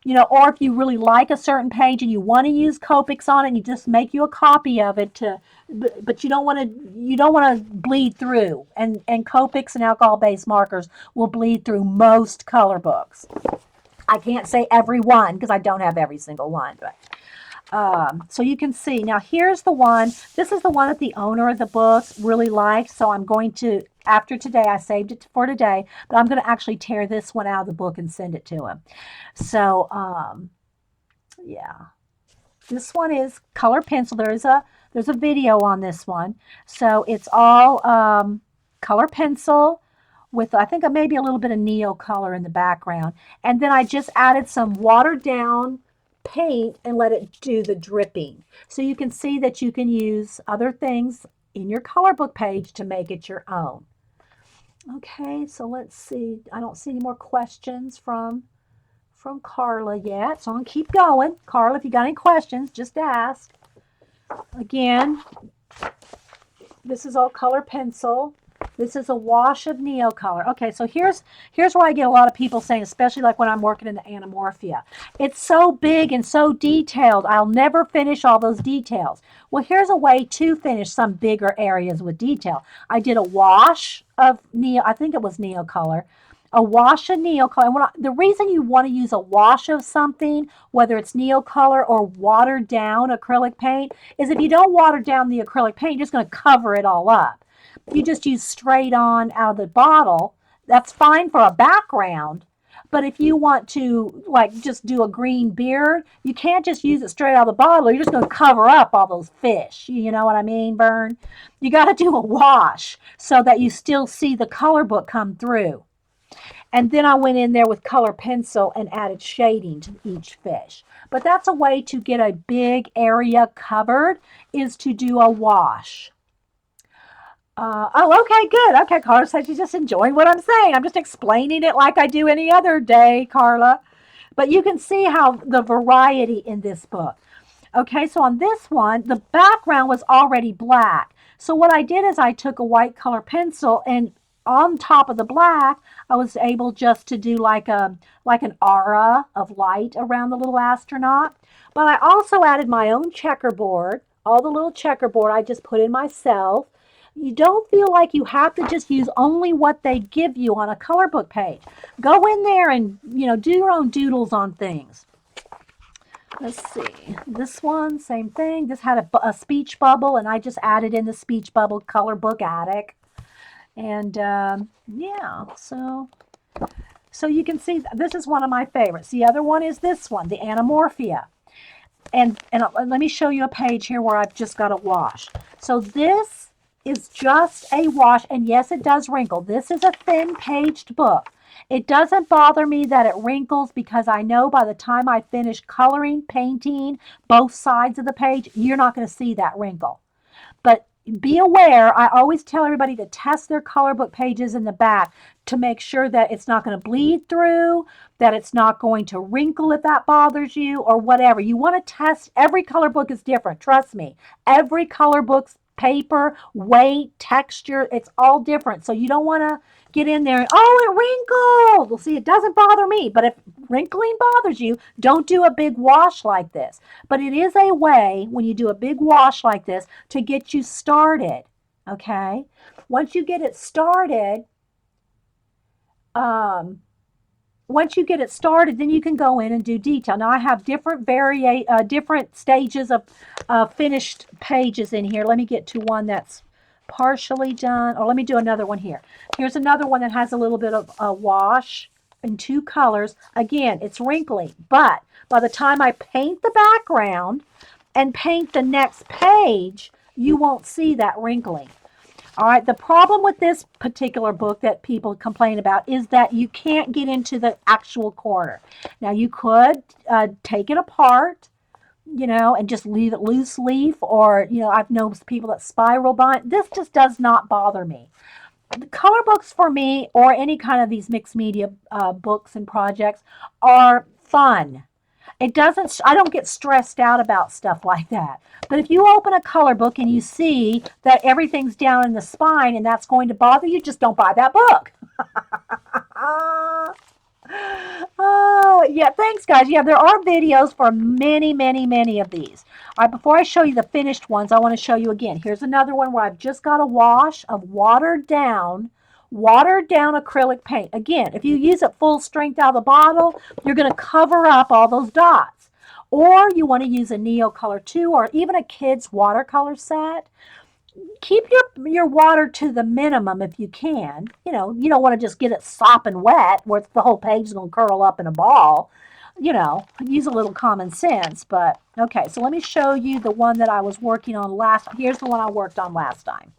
Or if you really like a certain page and you want to use Copics on it, and you just make you a copy of it but you don't want to bleed through. And Copics and alcohol-based markers will bleed through most color books. I can't say every one because I don't have every single one, but so you can see. Now here's the one. This is the one that the owner of the book really liked. So I'm going to, after today, I saved it for today, but I'm going to actually tear this one out of the book and send it to him. So yeah, this one is color pencil. There's a video on this one. So it's all color pencil with, I think, maybe a little bit of neo color in the background. And then I just added some watered down paint and let it do the dripping. So you can see that you can use other things in your color book page to make it your own. Okay, so let's see. I don't see any more questions from Carla yet, so I'm gonna keep going. Carla, if you got any questions, just ask. Again, this is all color pencil. This is a wash of Neocolor. Okay, so here's where I get a lot of people saying, especially like when I'm working in the Anamorphia. It's so big and so detailed. I'll never finish all those details. Well, here's a way to finish some bigger areas with detail. I did a wash of I think it was Neocolor. A wash of Neocolor. And the reason you want to use a wash of something, whether it's Neocolor or watered down acrylic paint, is if you don't water down the acrylic paint, you're just going to cover it all up. You just use straight on out of the bottle. That's fine for a background. But if you want to like just do a green beard, you can't just use it straight out of the bottle. You're just going to cover up all those fish. You know what I mean, Vern? You got to do a wash so that you still see the color book come through. And then I went in there with color pencil and added shading to each fish. But that's a way to get a big area covered, is to do a wash. Oh, okay, good. Okay, Carla says she's just enjoying what I'm saying. I'm just explaining it like I do any other day, Carla. But you can see how the variety in this book. Okay, so on this one, the background was already black. So what I did is I took a white color pencil, and on top of the black, I was able just to do like an aura of light around the little astronaut. But I also added my own checkerboard. All the little checkerboard I just put in myself. You don't feel like you have to just use only what they give you on a color book page. Go in there and, do your own doodles on things. Let's see. This one, same thing. This had a speech bubble, and I just added in the speech bubble color book attic. And yeah, so you can see this is one of my favorites. The other one is this one, the Anamorphia. And let me show you a page here where I've just got a wash. So this is just a wash, and yes, it does wrinkle. This is a thin paged book. It doesn't bother me that it wrinkles because I know by the time I finish coloring, painting both sides of the page, you're not going to see that wrinkle. But be aware, I always tell everybody to test their color book pages in the back to make sure that it's not going to bleed through, that it's not going to wrinkle if that bothers you, or whatever. You want to test. Every color book is different. Trust me. Every color book's paper, weight, texture, it's all different. So you don't want to get in there and, oh, it wrinkled. Well, see, it doesn't bother me. But if wrinkling bothers you, don't do a big wash like this. But it is a way, when you do a big wash like this, to get you started. Okay? Once you get it started, um, then you can go in and do detail. Now I have different stages of finished pages in here. Let me get to one that's partially done, or let me do another one here. Here's another one that has a little bit of a wash in two colors. Again, it's wrinkly, but by the time I paint the background and paint the next page, you won't see that wrinkling. All right, the problem with this particular book that people complain about is that you can't get into the actual corner. Now, you could take it apart, and just leave it loose leaf, or, I've known people that spiral bind. This just does not bother me. The color books for me, or any kind of these mixed media books and projects, are fun. It doesn't, I don't get stressed out about stuff like that. But if you open a color book and you see that everything's down in the spine and that's going to bother you, just don't buy that book. Oh, yeah, thanks, guys. Yeah, there are videos for many, many, many of these. All right, before I show you the finished ones, I want to show you again. Here's another one where I've just got a wash of watered down acrylic paint. Again, if you use it full strength out of the bottle, you're going to cover up all those dots. Or you want to use a Neocolor 2 or even a kid's watercolor set. Keep your water to the minimum if you can. You don't want to just get it sopping wet where the whole page is going to curl up in a ball. Use a little common sense. But, okay, so let me show you the one that I was working on last. Here's the one I worked on last time.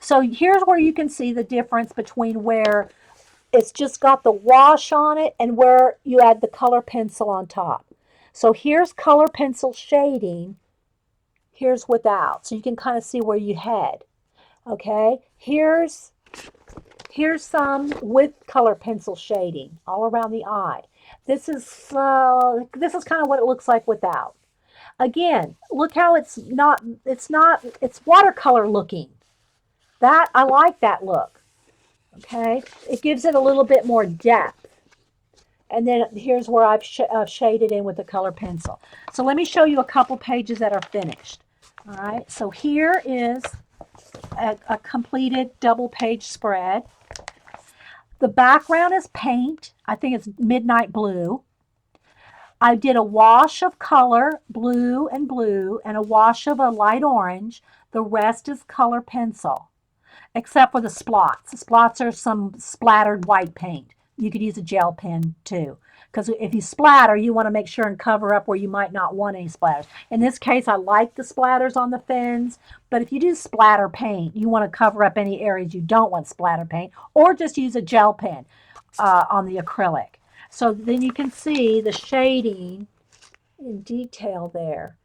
So here's where you can see the difference between where it's just got the wash on it and where you add the color pencil on top. So here's color pencil shading. Here's without. So you can kind of see where you head. Okay, here's Here's some with color pencil shading all around the eye. This is kind of what it looks like without. Again, look how it's watercolor looking. That I like that look. Okay, it gives it a little bit more depth. And then here's where I've shaded in with the color pencil. So let me show you a couple pages that are finished. All right, so here is a completed double page spread. The background is paint. I think it's midnight blue. I did a wash of color, blue, and a wash of a light orange. The rest is color pencil, except for the splots. The splots are some splattered white paint. You could use a gel pen too, because if you splatter, you want to make sure and cover up where you might not want any splatters. In this case, I like the splatters on the fins, but if you do splatter paint, you want to cover up any areas you don't want splatter paint, or just use a gel pen on the acrylic. So then you can see the shading in detail there.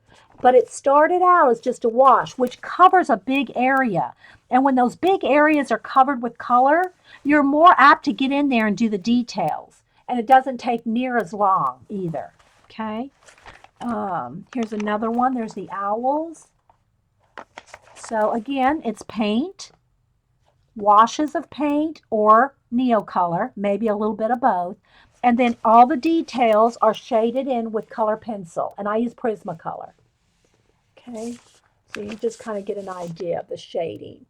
But it started out as just a wash, which covers a big area. And when those big areas are covered with color, you're more apt to get in there and do the details. And it doesn't take near as long either. Okay. Here's another one. There's the owls. So again, it's paint, washes of paint or neocolor, maybe a little bit of both. And then all the details are shaded in with color pencil. And I use Prismacolor. Okay, so you just kind of get an idea of the shading.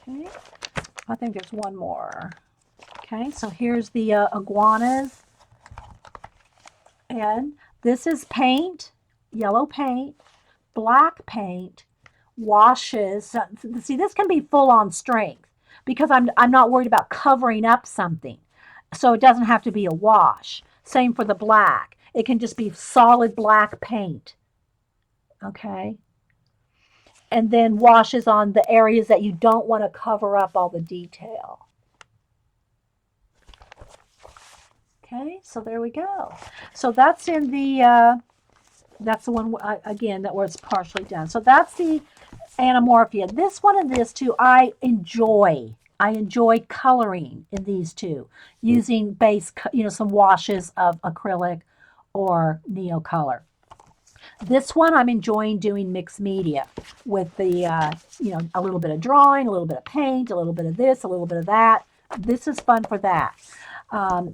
Okay, I think there's one more. Okay, so here's the iguanas. And this is paint, yellow paint, black paint, washes. See, this can be full on strength because I'm not worried about covering up something. So it doesn't have to be a wash. Same for the black. It can just be solid black paint. Okay. And then washes on the areas that you don't want to cover up all the detail. Okay, so there we go. So that's in the, that's the one, again, that where it's partially done. So that's the Anamorphia. This one and this two, I enjoy. I enjoy coloring in these two, using base, some washes of acrylic or neocolor. This one I'm enjoying doing mixed media with the, a little bit of drawing, a little bit of paint, a little bit of this, a little bit of that. This is fun for that.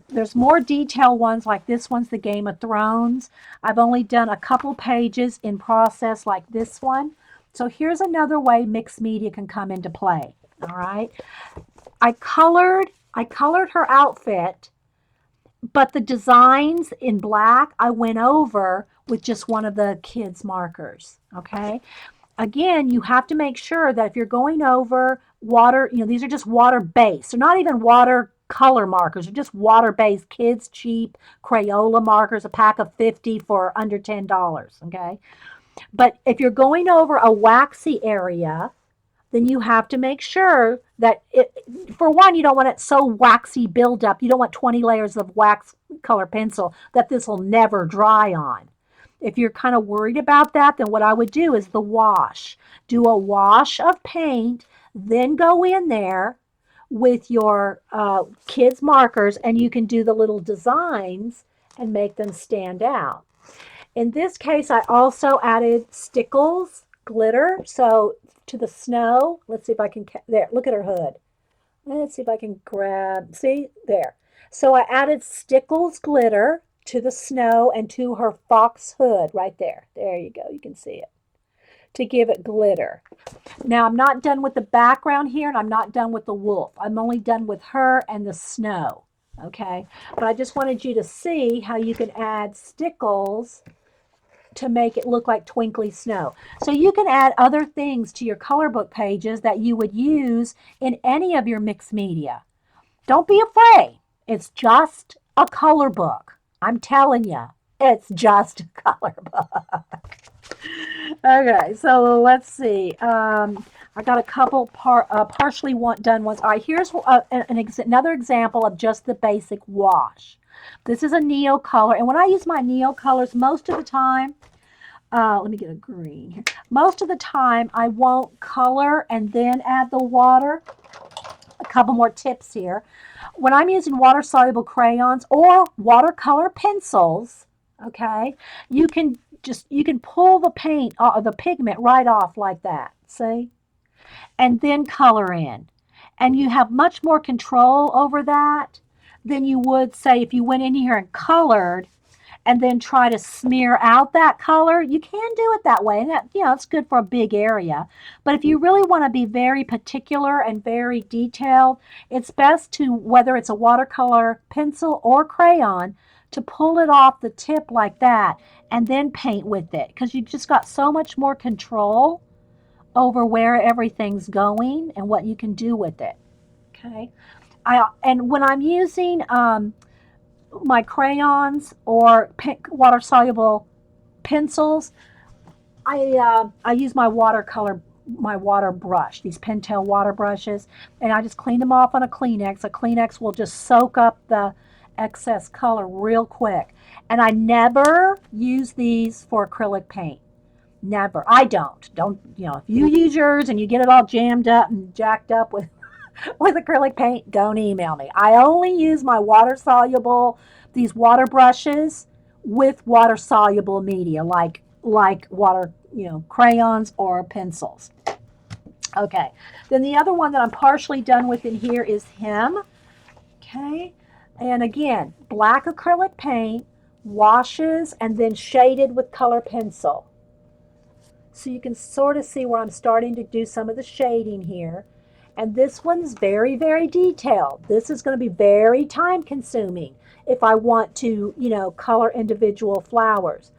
There's more detailed ones like this one's the Game of Thrones. I've only done a couple pages in process like this one. So here's another way mixed media can come into play. All right. I colored her outfit, but the designs in black I went over with just one of the kids' markers. Okay. Again, you have to make sure that if you're going over water, these are just water based. They're not even water color markers. They're just water based kids cheap Crayola markers, a pack of 50 for under $10. Okay. But if you're going over a waxy area, then you have to make sure that, for one, you don't want it so waxy buildup. You don't want 20 layers of wax color pencil that this will never dry on. If you're kind of worried about that, then what I would do is the wash. Do a wash of paint, then go in there with your kids' markers, and you can do the little designs and make them stand out. In this case, I also added stickles, glitter. So to the snow, let's see if I can, there, look at her hood. Let's see if I can grab, see, there. So I added stickles glitter to the snow and to her fox hood right there. There you go, you can see it, to give it glitter. Now I'm not done with the background here, and I'm not done with the wolf. I'm only done with her and the snow, okay? But I just wanted you to see how you can add stickles to make it look like twinkly snow. So you can add other things to your color book pages that you would use in any of your mixed media. Don't be afraid. It's just a color book. I'm telling you, it's just a color book. Okay, so let's see. I got a couple partially done ones. All right, here's another example of just the basic wash. This is a neo color, and when I use my neo colors, most of the time, let me get a green here. Most of the time, I won't color and then add the water. A couple more tips here. When I'm using water-soluble crayons or watercolor pencils, okay, you can pull the paint, the pigment right off like that. See? And then color in. And you have much more control over that than you would, say, if you went in here and colored and then try to smear out that color. You can do it that way, and that, it's good for a big area. But if you really want to be very particular and very detailed, it's best to, whether it's a watercolor pencil or crayon, to pull it off the tip like that and then paint with it, because you've just got so much more control over where everything's going and what you can do with it. Okay. And when I'm using my crayons or water soluble pencils, I use my water brush, these Pentel water brushes, and I just clean them off on a Kleenex. A Kleenex will just soak up the excess color real quick. And I never use these for acrylic paint. Never. I don't. If you use yours and you get it all jammed up and jacked up with acrylic paint, don't email me. I only use my these water brushes with water soluble media, like water, crayons or pencils. Okay. Then the other one that I'm partially done with in here is him. Okay. And again, black acrylic paint, washes, and then shaded with color pencil. So you can sort of see where I'm starting to do some of the shading here. And this one's very, very detailed. This is going to be very time consuming if I want to, color individual flowers.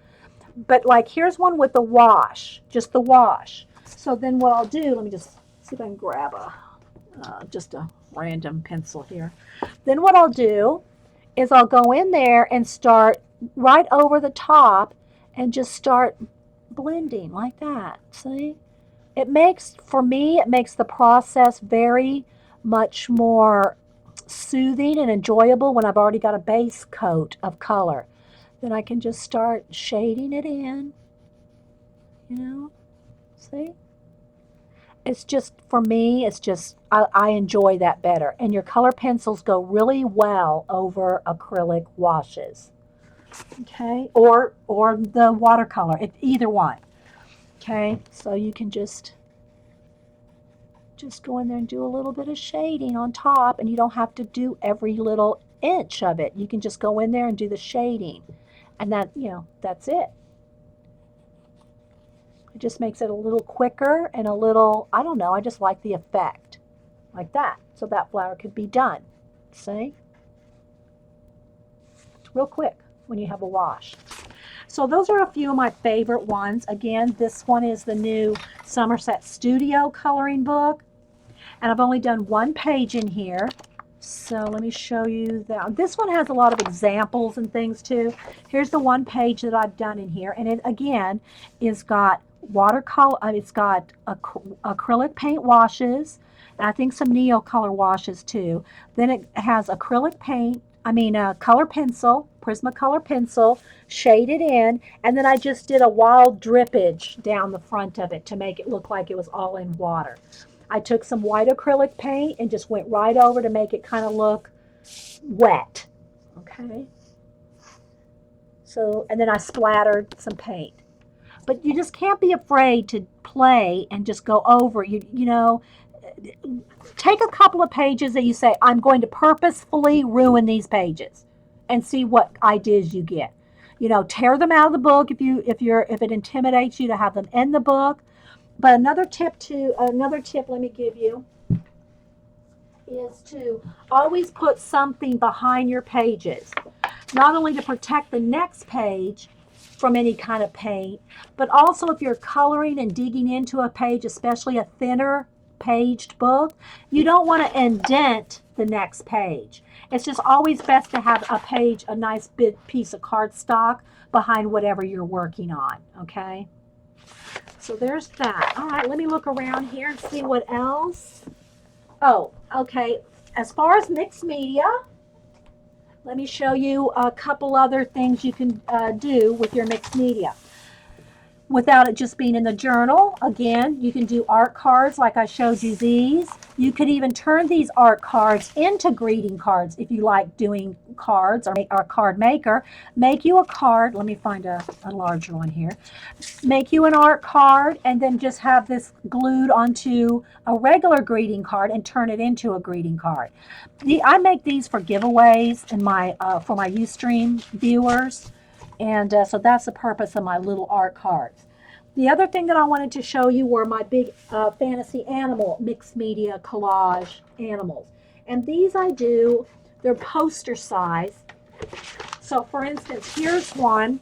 But like here's one with the wash, just the wash. So then what I'll do, let me just see if I can grab just a random pencil here. Then what I'll do is I'll go in there and start right over the top and just start blending like that. See? For me, it makes the process very much more soothing and enjoyable when I've already got a base coat of color. Then I can just start shading it in, see? It's just, for me, I enjoy that better. And your color pencils go really well over acrylic washes. Okay? Or the watercolor, either one. Okay? So you can just go in there and do a little bit of shading on top, and you don't have to do every little inch of it. You can just go in there and do the shading, and that's it. It just makes it a little quicker and a little, I don't know, I just like the effect like that. So that flower could be done. See? It's real quick when you have a wash. So those are a few of my favorite ones. Again, this one is the new Somerset Studio coloring book. And I've only done one page in here. So let me show you that. This one has a lot of examples and things too. Here's the one page that I've done in here. And it, again, is got watercolor, it's got acrylic paint washes, and I think some Neocolor washes too. Then it has acrylic paint, color pencil, Prismacolor pencil, shaded in, and then I just did a wild drippage down the front of it to make it look like it was all in water. I took some white acrylic paint and just went right over to make it kind of look wet. Okay. So, and then I splattered some paint. But you just can't be afraid to play and just go over. Take a couple of pages that you say, I'm going to purposefully ruin these pages, and see what ideas you get. Tear them out of the book if it intimidates you to have them in the book. But another tip let me give you is to always put something behind your pages, not only to protect the next page from any kind of paint, but also if you're coloring and digging into a page, especially a thinner paged book, you don't want to indent the next page. It's just always best to have a nice big piece of cardstock behind whatever you're working on. Okay. So there's that. All right, let me look around here and see what else. Oh, okay. As far as mixed media, let me show you a couple other things you can do with your mixed media. without it just being in the journal. Again, you can do art cards like I showed you these. You could even turn these art cards into greeting cards if you like doing cards, or make a card maker. Make you a card. Let me find a larger one here. Make you an art card and then just have this glued onto a regular greeting card and turn it into a greeting card. I make these for giveaways and for my Ustream viewers. And so that's the purpose of my little art cards. The other thing that I wanted to show you were my big fantasy animal mixed media collage animals. And these I do, they're poster size. So for instance, here's one.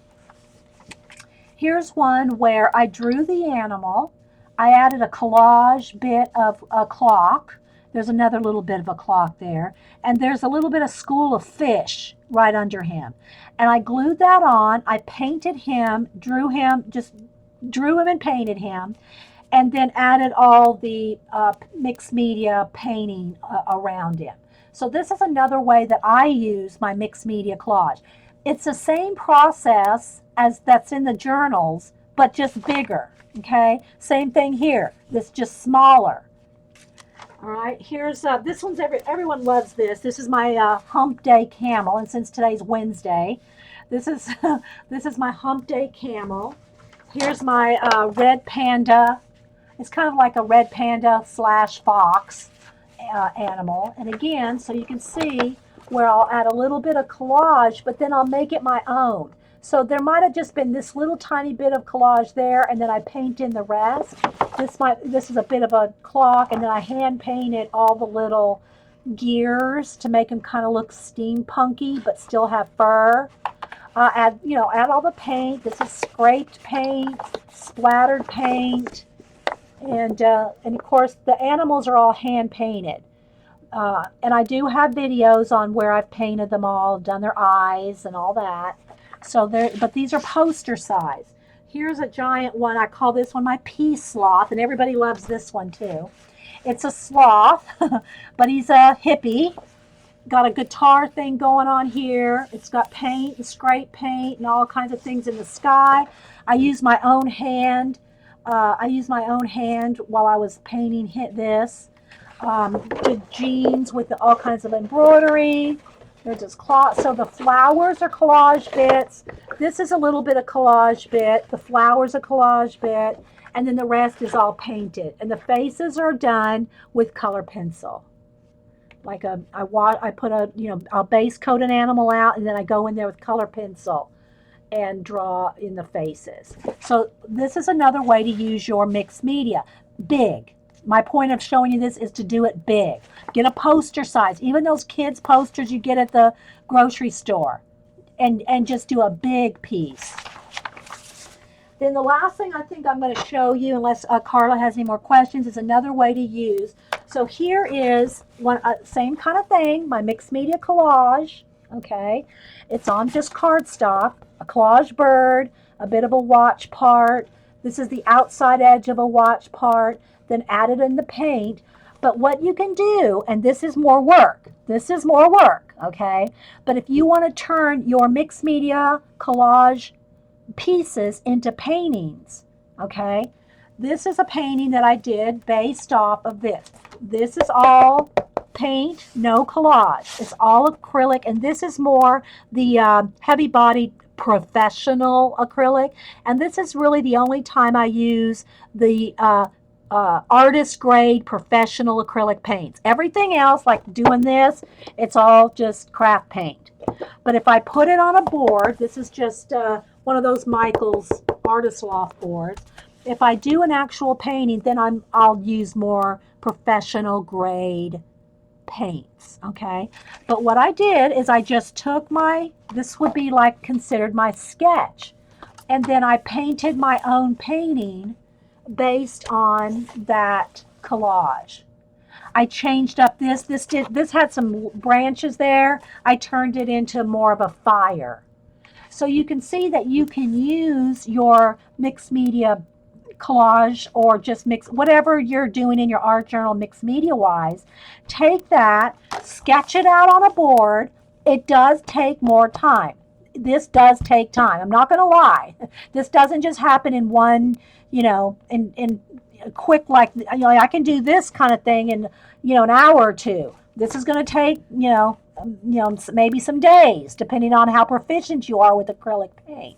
Here's one where I drew the animal. I added a collage bit of a clock. There's another little bit of a clock there. And there's a little bit of school of fish right under him. And I glued that on. I painted him, drew him and painted him, and then added all the mixed media painting around him. So this is another way that I use my mixed media collage. It's the same process as that's in the journals, but just bigger, okay? Same thing here. This just smaller. All right, here's this one's everyone loves this. This is my hump day camel, and since today's Wednesday, this is this is my hump day camel. Here's my red panda. It's kind of like a red panda slash fox animal. And again, so you can see where I'll add a little bit of collage, but then I'll make it my own. So there might have just been this little tiny bit of collage there, and then I paint in the rest. This is a bit of a clock, and then I hand painted all the little gears to make them kind of look steampunky, but still have fur. Add all the paint. This is scraped paint, splattered paint, and of course the animals are all hand painted. And I do have videos on where I've painted them all, done their eyes and all that. So but these are poster size. Here's a giant one. I call this one my peace sloth, and everybody loves this one too. It's a sloth, but he's a hippie. Got a guitar thing going on here. It's got paint and scrape paint and all kinds of things in the sky. I used my own hand. While I was painting this. Did jeans with all kinds of embroidery. There's this cloth. So the flowers are collage bits. This is a little bit of collage bit. The flowers are collage bit. And then the rest is all painted. And the faces are done with color pencil. Like I put I'll base coat an animal out, and then I go in there with color pencil and draw in the faces. So this is another way to use your mixed media. Big. My point of showing you this is to do it big. Get a poster size, even those kids' posters you get at the grocery store, and just do a big piece. Then the last thing I think I'm going to show you, unless Carla has any more questions, is another way to use. So here is one same kind of thing, my mixed media collage. Okay, it's on just cardstock, a collage bird, a bit of a watch part. This is the outside edge of a watch part, then added in the paint. But what you can do, and this is more work, okay? But if you want to turn your mixed media collage pieces into paintings, okay? This is a painting that I did based off of this. This is all paint, no collage. It's all acrylic, and this is more the heavy-bodied professional acrylic. And this is really the only time I use the artist grade professional acrylic paints. Everything else, like doing this, it's all just craft paint. But if I put it on a board, this is just one of those Michael's Artist Loft boards. If I do an actual painting, then I'll use more professional grade paints, okay? But what I did is I just took this would be like considered my sketch, and then I painted my own painting based on that collage. I changed up this had some branches there. I turned it into more of a fire. So you can see that you can use your mixed media collage, or just mix whatever you're doing in your art journal mixed media wise. Take that, sketch it out on a board. It does take more time. this does take time. I'm not going to lie. This doesn't just happen in one, in quick, like, I can do this kind of thing in, an hour or two. This is going to take, maybe some days, depending on how proficient you are with acrylic paint.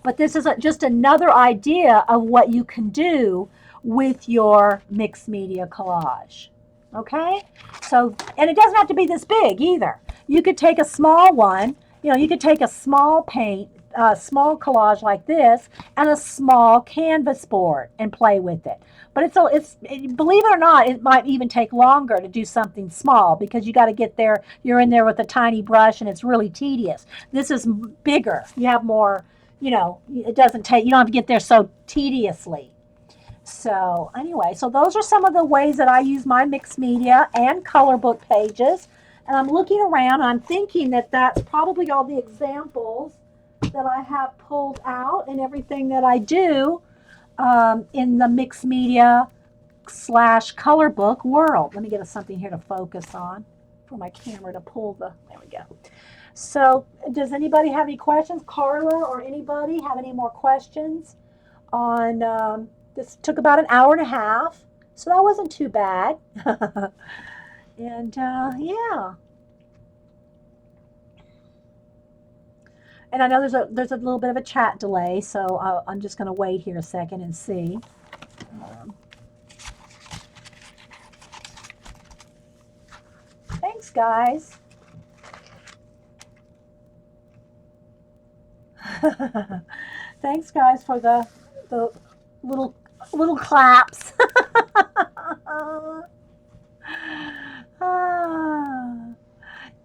But this is just another idea of what you can do with your mixed media collage. Okay? So, and it doesn't have to be this big either. You could take a small one, you could take a small small collage like this and a small canvas board and play with it. But believe it or not, it might even take longer to do something small because you got to get there. You're in there with a tiny brush and it's really tedious. This is bigger. You have more, it doesn't take, you don't have to get there so tediously. So anyway, so those are some of the ways that I use my mixed media and color book pages. And I'm looking around, I'm thinking that that's probably all the examples that I have pulled out and everything that I do in the mixed media / color book world. Let me get something here to focus on for my camera to pull there we go. So does anybody have any questions? Carla or anybody have any more questions on this? Took about an hour and a half, so that wasn't too bad. And yeah. And I know there's a little bit of a chat delay, so I'm just going to wait here a second and see. Thanks, guys. Thanks, guys, for the little claps.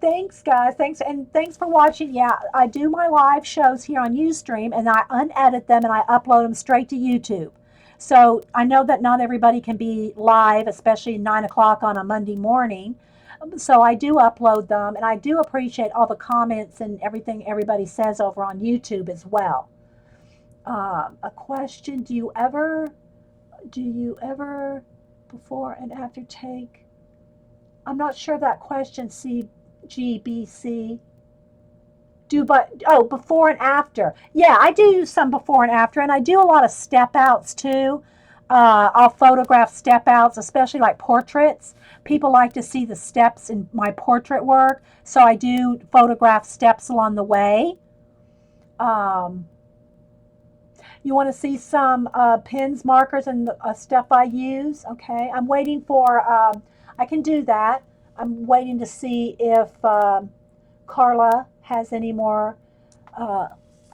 Thanks, guys. Thanks for watching. Yeah, I do my live shows here on Ustream, and I unedit them and I upload them straight to YouTube. So I know that not everybody can be live, especially 9 o'clock on a Monday morning. So I do upload them, and I do appreciate all the comments and everything everybody says over on YouTube as well. A question: Do you ever before and after take? I'm not sure that question. GBC. Before and after. Yeah, I do use some before and after, and I do a lot of step outs too. I'll photograph step outs, especially like portraits. People like to see the steps in my portrait work, so I do photograph steps along the way. You want to see some pens, markers, and stuff I use? Okay, I'm waiting for, I can do that. I'm waiting to see if Carla has any more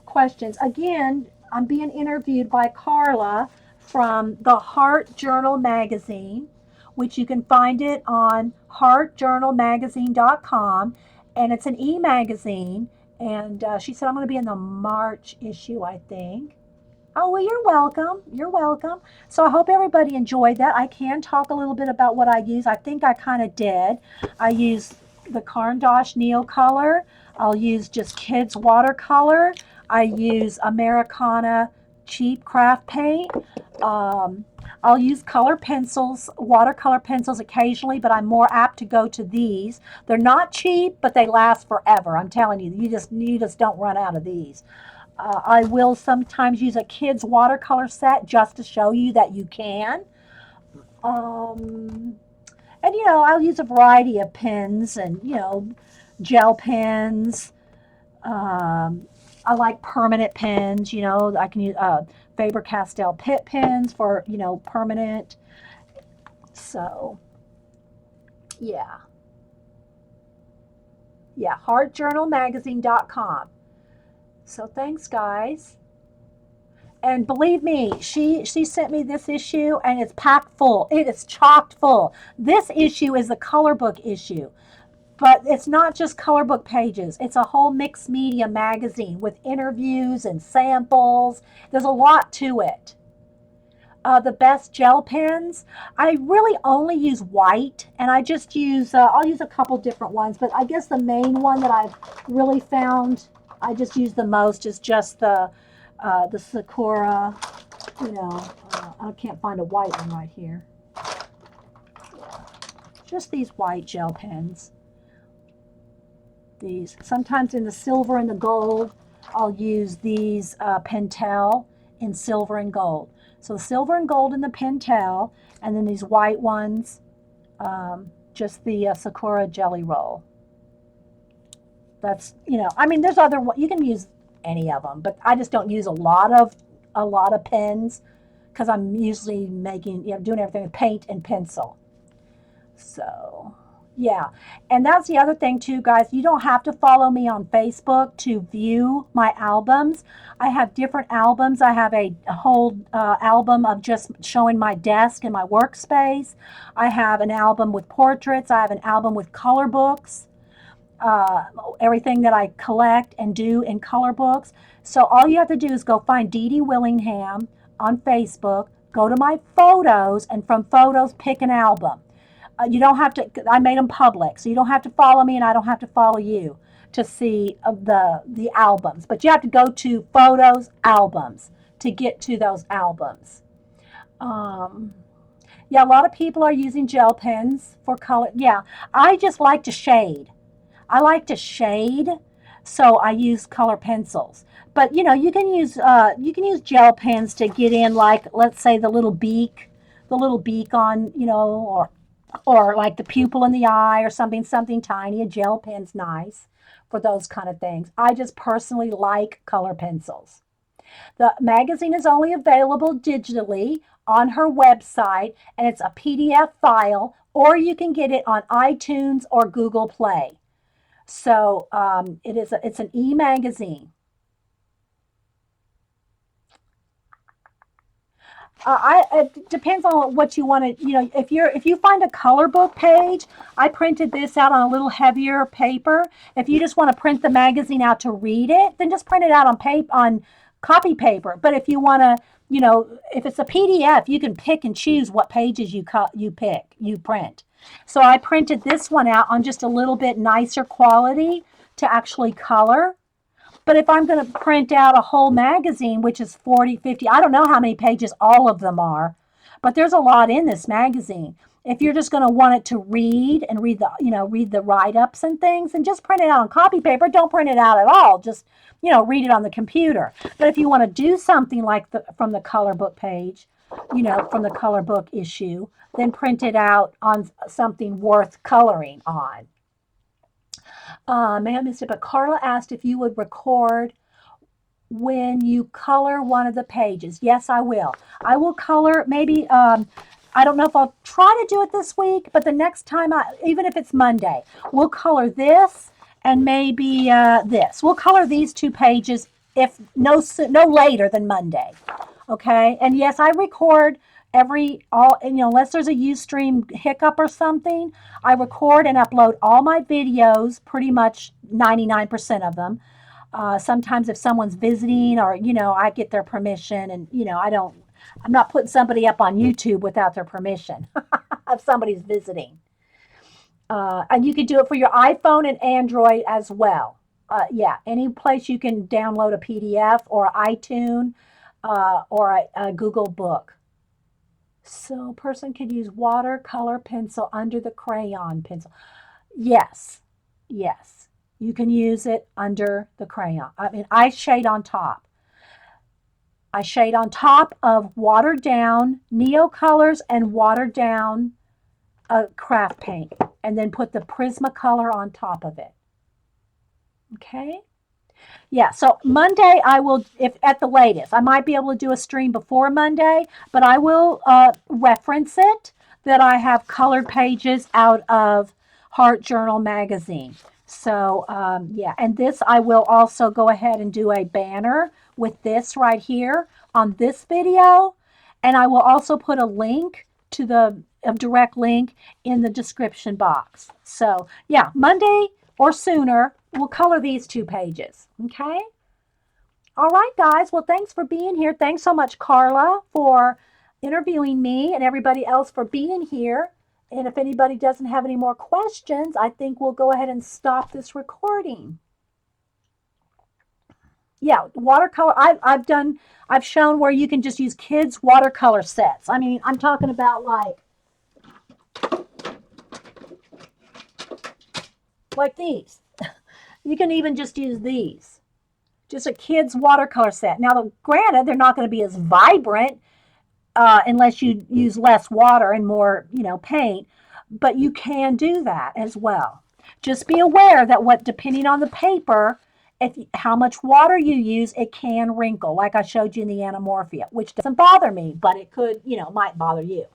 questions. Again, I'm being interviewed by Carla from the Heart Journal magazine, which you can find it on heartjournalmagazine.com, and it's an e-magazine. And she said I'm going to be in the March issue, I think. Oh, well, you're welcome. You're welcome. So I hope everybody enjoyed that. I can talk a little bit about what I use. I think I kind of did. I use the Caran d'Ache Neocolor. I'll use just kids watercolor. I use Americana cheap craft paint. I'll use color pencils, watercolor pencils occasionally, but I'm more apt to go to these. They're not cheap, but they last forever. I'm telling you, you just don't run out of these. I will sometimes use a kid's watercolor set just to show you that you can. And, I'll use a variety of pens and, gel pens. I like permanent pens, I can use Faber-Castell Pitt pens for, permanent. So, yeah. Yeah, heartjournalmagazine.com. So thanks, guys. And believe me, she sent me this issue, and it's packed full. It is chocked full. This issue is the color book issue. But it's not just color book pages. It's a whole mixed media magazine with interviews and samples. There's a lot to it. The best gel pens, I really only use white, and I just use, I'll use a couple different ones, but I guess the main one that I've really found I just use the most is just the Sakura, I can't find a white one right here. Yeah. Just these white gel pens. these. Sometimes in the silver and the gold, I'll use these Pentel in silver and gold. So silver and gold in the Pentel, and then these white ones, just the Sakura Jelly Roll. That's, I mean, there's other, you can use any of them, but I just don't use a lot of pens because I'm usually making, doing everything with paint and pencil. So, yeah. And that's the other thing too, guys. You don't have to follow me on Facebook to view my albums. I have different albums. I have a whole album of just showing my desk and my workspace. I have an album with portraits. I have an album with color books. Everything that I collect and do in color books. So all you have to do is go find Dee Dee Willingham on Facebook, go to my photos, and from photos, pick an album. You don't have to, I made them public, so you don't have to follow me and I don't have to follow you to see the albums. But you have to go to photos, albums to get to those albums. Yeah, a lot of people are using gel pens for color. Yeah, I just like to shade. I like to shade, so I use color pencils. But you can use gel pens to get in, like, let's say the little beak on, or like the pupil in the eye or something tiny. A gel pen's nice for those kind of things. I just personally like color pencils. The magazine is only available digitally on her website, and it's a PDF file, or you can get it on iTunes or Google Play. So it's an e-magazine. It depends on what you want to, if you find a color book page, I printed this out on a little heavier paper. If you just want to print the magazine out to read it, then just print it out on copy paper. But if you want to, if it's a PDF, you can pick and choose what pages you print. So I printed this one out on just a little bit nicer quality to actually color. But if I'm going to print out a whole magazine, which is 40, 50, I don't know how many pages all of them are, but there's a lot in this magazine. If you're just going to want it to read and read the write-ups and things, and just print it out on copy paper, don't print it out at all. Just, read it on the computer. But if you want to do something like from the color book page, from the color book issue, then print it out on something worth coloring on. May I missed it, but Carla asked if you would record when you color one of the pages. Yes, I will. I will color maybe, I don't know if I'll try to do it this week, but the next time, even if it's Monday, we'll color this and maybe this. We'll color these two pages if no later than Monday. Okay. And yes, I record unless there's a Ustream hiccup or something, I record and upload all my videos, pretty much 99% of them. Sometimes if someone's visiting or, I get their permission, and, I'm not putting somebody up on YouTube without their permission if somebody's visiting. And you can do it for your iPhone and Android as well. Yeah, any place you can download a PDF or iTunes or a Google book. So a person could use watercolor pencil under the crayon pencil. Yes. You can use it under the crayon. I mean, I shade on top. I shade on top of watered down Neo colors and watered down craft paint, and then put the Prismacolor on top of it. Okay. Yeah, so Monday I will, if at the latest, I might be able to do a stream before Monday, but I will reference it that I have colored pages out of Heart Journal magazine. So yeah, and this I will also go ahead and do a banner with this right here on this video, and I will also put a link to a direct link in the description box. So yeah, Monday or sooner, we'll color these two pages. Okay. All right, guys. Well, thanks for being here. Thanks so much, Carla, for interviewing me, and everybody else for being here. And if anybody doesn't have any more questions, I think we'll go ahead and stop this recording. Yeah, watercolor. I've shown where you can just use kids' watercolor sets. I mean, I'm talking about like these. You can even just use these. Just a kid's watercolor set. Now, granted, they're not going to be as vibrant unless you use less water and more, paint, but you can do that as well. Just be aware that depending on the paper, if how much water you use, it can wrinkle, like I showed you in the anamorphia, which doesn't bother me, but it could, might bother you.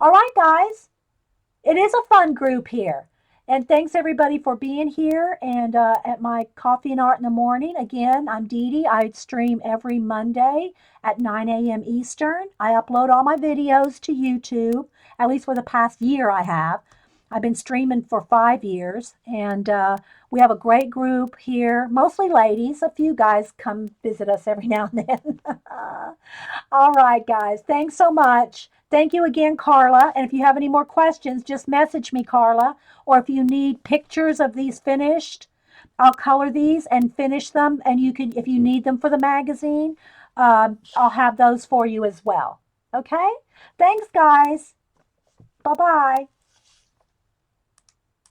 All right, guys, it is a fun group here. And thanks everybody for being here and at my Coffee and Art in the Morning. Again, I'm Dee Dee. I stream every Monday at 9 a.m. Eastern. I upload all my videos to YouTube, at least for the past year I have. I've been streaming for 5 years, and we have a great group here, mostly ladies. A few guys come visit us every now and then. All right, guys. Thanks so much. Thank you again, Carla. And if you have any more questions, just message me, Carla. Or if you need pictures of these finished, I'll color these and finish them. And you can, if you need them for the magazine, I'll have those for you as well. Okay? Thanks, guys. Bye bye.